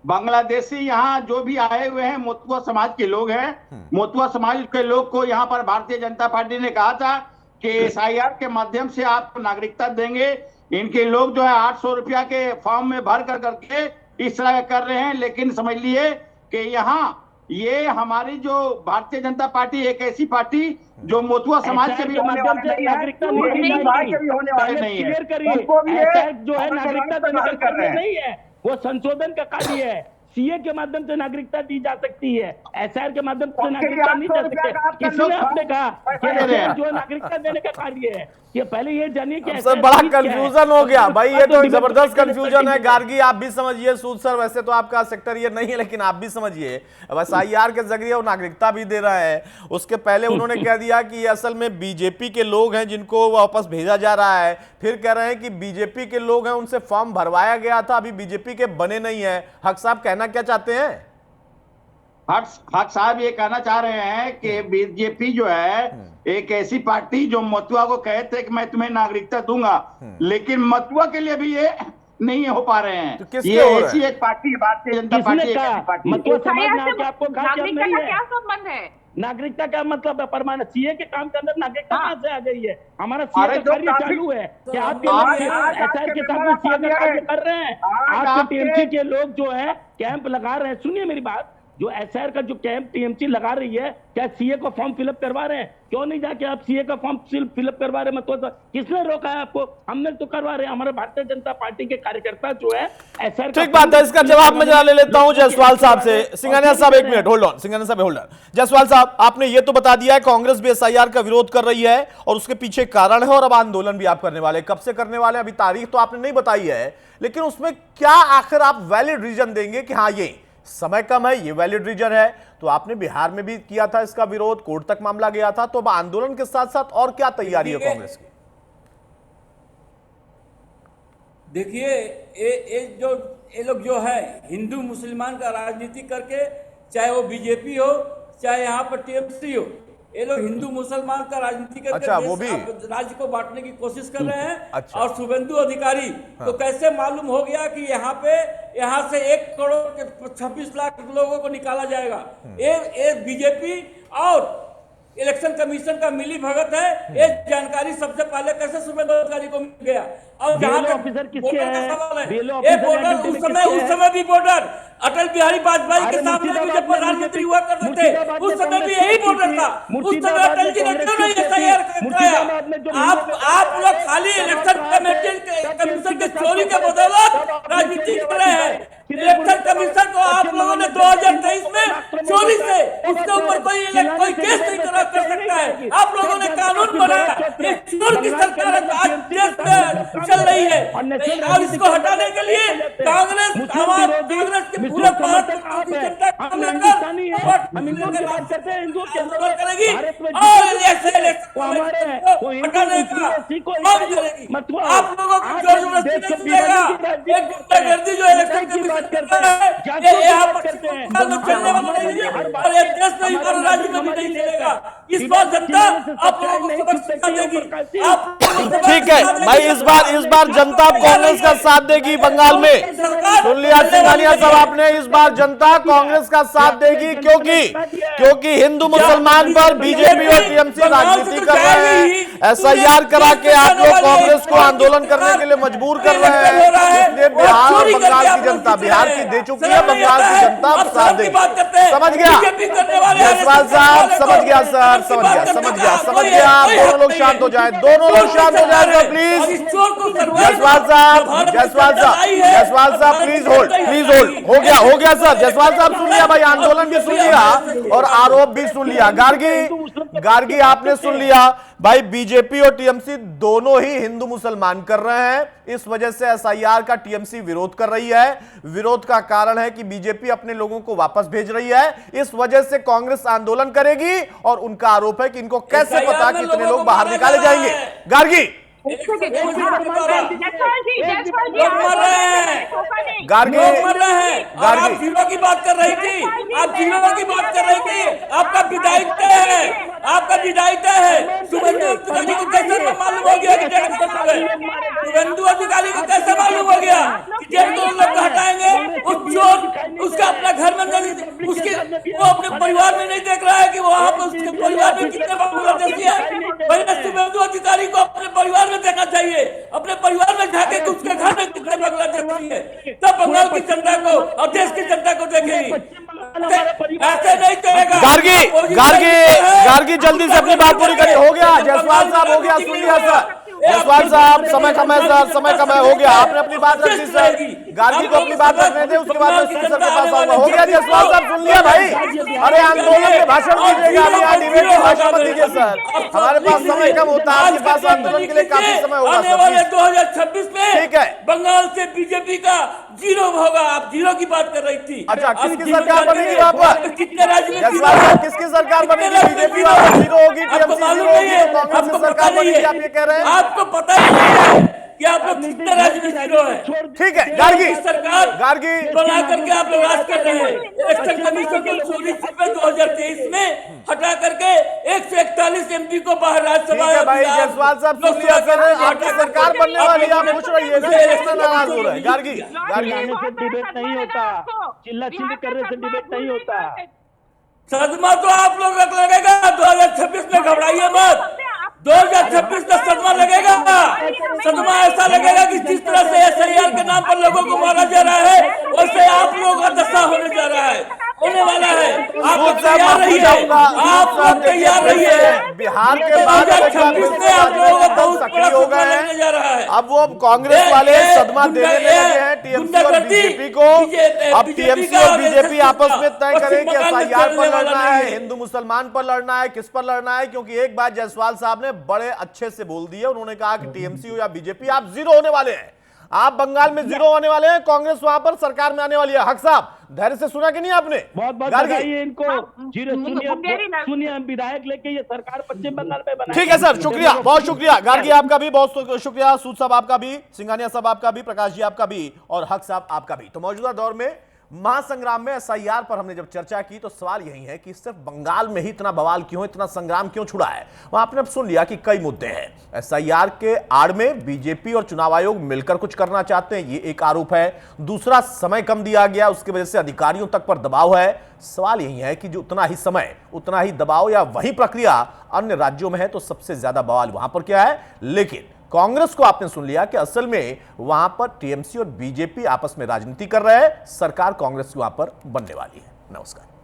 बांग्लादेशी यहाँ जो भी आए हुए हैं मोतुआ समाज के लोग हैं। मोतुआ समाज के लोग को यहाँ पर भारतीय जनता पार्टी ने कहा था कि एसआईआर के माध्यम से आपको नागरिकता देंगे। इनके लोग जो है 800 रुपया के फॉर्म में भर कर करके इस तरह कर रहे हैं। लेकिन समझ लिए कि यहाँ ये हमारी जो भारतीय जनता पार्टी एक ऐसी पार्टी जो मोतुआ समाज के भी होने वाले नहीं है, जो है नागरिकता नहीं है, वो संशोधन का कार्य है। सीए के माध्यम से नागरिकता दी जा सकती है, एसआईआर के माध्यम से नागरिकता नहीं जा सकती। किसने आपने कहा कि जो नागरिकता देने का कार्य है, ये पहले ये जानिए कि सर बड़ा कंफ्यूजन हो गया भाई, ये तो जबरदस्त कंफ्यूजन है। गार्गी आप भी समझिए, सूद सर वैसे तो आपका सेक्टर ये नहीं है, लेकिन आप भी समझिए। अब एसआईआर के जरिए वो नागरिकता भी दे रहा है। उसके पहले उन्होंने कह दिया कि ये असल में बीजेपी के लोग हैं जिनको वापस भेजा जा रहा है। फिर कह रहे हैं कि बीजेपी के लोग हैं, उनसे फॉर्म भरवाया गया था, अभी बीजेपी के बने नहीं है। हक साहब कहना क्या चाहते हैं? हक साहब ये कहना चाह रहे हैं कि बीजेपी जो है एक ऐसी पार्टी जो मथुआ को कहते कि मैं तुम्हें नागरिकता दूंगा, लेकिन मथुआ के लिए भी ये नहीं हो पा रहे हैं। तो ये ऐसी एक पार्टी भारतीय जनता पार्टी क्या संबंध है? नागरिकता का मतलब है परमानेंट। सीए के काम के अंदर नागरिकता कहां से आ गई है? हमारा सीए का कार्य चालू है कि आपके एसआईआर के साथ में सीए का कार्य कर रहे हैं। आपके टीएमसी के लोग जो है कैंप लगा रहे हैं। सुनिए मेरी बात, जो एसआईआर का जो कैंप टीएमसी लगा रही है, क्या सीए को फॉर्म फिलअप करवा रहे हैं? क्यों नहीं जाके आप सीए का फॉर्म फिलअप करवा रहे हैं? मतलब किसने रोका है आपको? हमने तो करवा रहे हैं। हमारे भारतीय जनता पार्टी के कार्यकर्ता जो है एसआईआर। ठीक बात है, इसका जवाब मैं जरा ले लेता हूं जायसवाल साहब से। सिंघानिया साहब एक मिनट होल्ड ऑन। सिंघानिया साहब होल्ड ऑन। जायसवाल साहब, आपने ये तो बता दिया है कांग्रेस भी एसआईआर का विरोध कर रही है और उसके पीछे कारण है, और अब आंदोलन भी आप करने वाले। कब से करने वाले, अभी तारीख तो आपने नहीं बताई है, लेकिन उसमें क्या आखिर आप वैलिड रीजन देंगे कि हाँ ये समय कम है, ये वैलिड रीजन है? तो आपने बिहार में भी किया था इसका विरोध, कोर्ट तक मामला गया था, तो अब आंदोलन के साथ साथ और क्या तैयारी है कांग्रेस की? देखिए, ये लोग जो है हिंदू मुसलमान का राजनीति करके, चाहे वो बीजेपी हो चाहे यहाँ पर टीएमसी हो, ये लोग हिंदू मुसलमान का राजनीति करके अच्छा, वो भी राज्य को बांटने की कोशिश कर रहे हैं। अच्छा। और शुभेंदु अधिकारी तो कैसे मालूम हो गया कि यहाँ से 1 करोड़ 26 लाख लोगों को निकाला जाएगा? ये बीजेपी और इलेक्शन कमीशन का मिली भगत है। ये जानकारी सबसे पहले कैसे शुभेंदु अधिकारी को मिल गया? और जहाँ ऑफिसर किसके का हैं? सवाल है, BLO ये ऑफिसर बॉर्डर उस समय भी बॉर्डर अटल बिहारी वाजपेयी के सामने भी जब प्रधानमंत्री हुआ करते थे, उस समय भी यही बॉर्डर था। उस समय अटल जी ने क्यों नहीं एसआईआर कराया? आप लोग खाली इलेक्शन कमीशन के चोरी के बदौलत राजनीति कर रहे हैं। इलेक्शन कमीशन को आप लोगों ने 2023 में चोरी से उसके ऊपर कोई केस नहीं कर सकता है। आप लोगों ने कानून बनाया, ये चोर की सरकार आज देश में चल रही है। और इसको हटाने के लिए कांग्रेस के पूरे करेगी और हटाने का आप लोगों को जो जबरदस्ती मिलेगा। एक गुंडागर्दी जो इलेक्शन कमीशन करता है, ये यहाँ पर चलने वाला नहीं है और ये देश में और राज्य में भी नहीं चलेगा। इस बार जनता आप लोगों को सबक सिखा देगी। ठीक है भाई, इस बार जनता कांग्रेस का साथ देगी बंगाल में। सुन लिया सिंघानिया साहब आपने, इस बार जनता कांग्रेस का साथ देगी क्योंकि हिंदू मुसलमान पर बीजेपी और टीएमसी राजनीति कर रहे हैं। एसआईआर करा के आप लोग कांग्रेस को आंदोलन करने के लिए मजबूर कर रहे हैं। इसलिए बिहार और बंगाल की जनता, बिहार की दे चुकी है, बंगाल की जनता साथ देगी। समझ गया जयसवाल साहब, समझ गया सर, समझ गया। आप दोनों लोग शांत हो जाए, प्लीज। जयसवाल साहब प्लीज होल्ड। हो गया सर। जयसवाल साहब सुन लिया भाई, आंदोलन भी सुन लिया और आरोप भी सुन लिया। गार्गी आपने सुन लिया भाई, बीजेपी और टीएमसी दोनों ही हिंदू मुसलमान कर रहे हैं। इस वजह से एसआईआर का टीएमसी विरोध कर रही है। विरोध का कारण है कि बीजेपी अपने लोगों को वापस भेज रही है। इस वजह से कांग्रेस आंदोलन करेगी और उनका आरोप है कि इनको कैसे पता कि इतने लोग बाहर निकाले जाएंगे। गार्गी जीरो की बात कर रही थी, आपका विधायक है। शुभेंदु अधिकारी को कैसे मालूम हो गया कि शुभेंदु अधिकारी को कैसे मालूम हो गया कि जब दो लोग हटाएंगे उस चोर उसका अपना घर में नहीं, वो अपने परिवार में नहीं देख रहा है कि वहां पर उसके परिवार में कितने बांग्लादेशी है। पहले शुभेंदु अधिकारी को अपने परिवार में देखना चाहिए, अपने परिवार में झांके कि उसके घर में कितने बांग्लादेशी है, तब बंगाल की जनता को और देश की जनता को देखेगी। ऐसे नहीं करेगा। गार्गी जल्दी से अपनी बात पूरी करिए। हो गया जयसवाल साहब, हो गया, सुन लिया सर। जयसवाल साहब समय कम है सर, समय कम है। हो गया, आपने अपनी बात रख दी सर। गार्गी को अपनी बात रखने थे, उसके बाद मैं सर के पास आऊंगा। हो गया जयसवाल साहब, सुन लिया भाई। अरे आंदोलन में भाषण दीजिएगा, अभी यहाँ डिबेट में भाषण मत दीजिए सर, हमारे पास समय कम होता है, आपके पास आंदोलन के लिए काफी समय होगा। आने वाले 2026 में ठीक है, बंगाल से बीजेपी का जीरो होगा। आप जीरो की बात कर रही थी। अच्छा, किसकी सरकार बनेगी वहाँ पर? कितने राज्य में किसकी सरकार बनेगी? बीजेपी वाला जीरो होगी, टीएमसी जीरो होगी, तो कांग्रेस की सरकार बनेगी, आप ये कह रहे हैं? आपको पता ही नहीं है कि आप लोग कितने राज्य में जीरो है। ठीक है, गार्गी बना करके आप लोग राज कर रहे हैं। इलेक्शन कमीशन को चोरी से 2023 में हटा करके 141 एमपी को बाहर राज्यसभा। भाई जयसवाल साहब सुन लिया सर, आपकी सरकार बनने वाली है, आप पूछ रही है, इलेक्शन नाराज हो रहा है। गार्गी से डिबेट नहीं होता, चिल्ला चिल्ली करने से डिबेट नहीं होता। सदमा तो आप लोग लगेगा 2026 में, घबराइए मत। 2026 में सदमा लगेगा। सदमा ऐसा लगेगा कि जिस तरह से एसआईआर के नाम पर लोगों को मारा जा रहा है, वैसे आप लोगों का दशा होने जा रहा है, होने वाला है। आप तैयार रहिए, आप लोग तैयार रहिए। बिहार के बाद 2026 में आप लोगों को बहुत सक्रिय हो गए हैं। अब वो कांग्रेस वाले सदमा देने लगे हैं टीएमसी और बीजेपी को। अब टीएमसी और बीजेपी आपस में तय करें कि एसआईआर पर लड़ना है, हिंदू मुसलमान पर लड़ना है, किस पर लड़ना है। क्योंकि एक बात जयसवाल साहब ने बड़े अच्छे से बोल दी है, उन्होंने कहा कि टीएमसी हो या बीजेपी, आप जीरो होने वाले हैं। आप बंगाल में जीरो होने वाले हैं, कांग्रेस वहां पर सरकार में आने वाली है। हक साहब धैर्य से सुना कि नहीं आपने? बहुत बधाई इनको। जीरो सुनिए विधायक लेके ये सरकार पश्चिम बंगाल में बनाई। ठीक है सर, शुक्रिया, बहुत शुक्रिया। गार्गी आपका भी बहुत शुक्रिया, सूद साहब आपका भी, सिंघानिया साहब आपका भी, प्रकाश जी आपका भी और हक साहब आपका भी। तो मौजूदा दौर में महासंग्राम में एसआईआर पर हमने जब चर्चा की तो सवाल यही है कि सिर्फ बंगाल में ही इतना बवाल क्यों, इतना संग्राम क्यों छुड़ा है। वहां आपने अब सुन लिया कि कई मुद्दे हैं। एसआईआर के आड़ में बीजेपी और चुनाव आयोग मिलकर कुछ करना चाहते हैं, ये एक आरोप है। दूसरा, समय कम दिया गया, उसकी वजह से अधिकारियों तक पर दबाव है। सवाल यही है कि जो उतना ही समय उतना ही दबाव या वही प्रक्रिया अन्य राज्यों में है तो सबसे ज्यादा बवाल वहां पर क्या है। लेकिन कांग्रेस को आपने सुन लिया कि असल में वहां पर टीएमसी और बीजेपी आपस में राजनीति कर रहे हैं, सरकार कांग्रेस की वहां पर बनने वाली है। नमस्कार।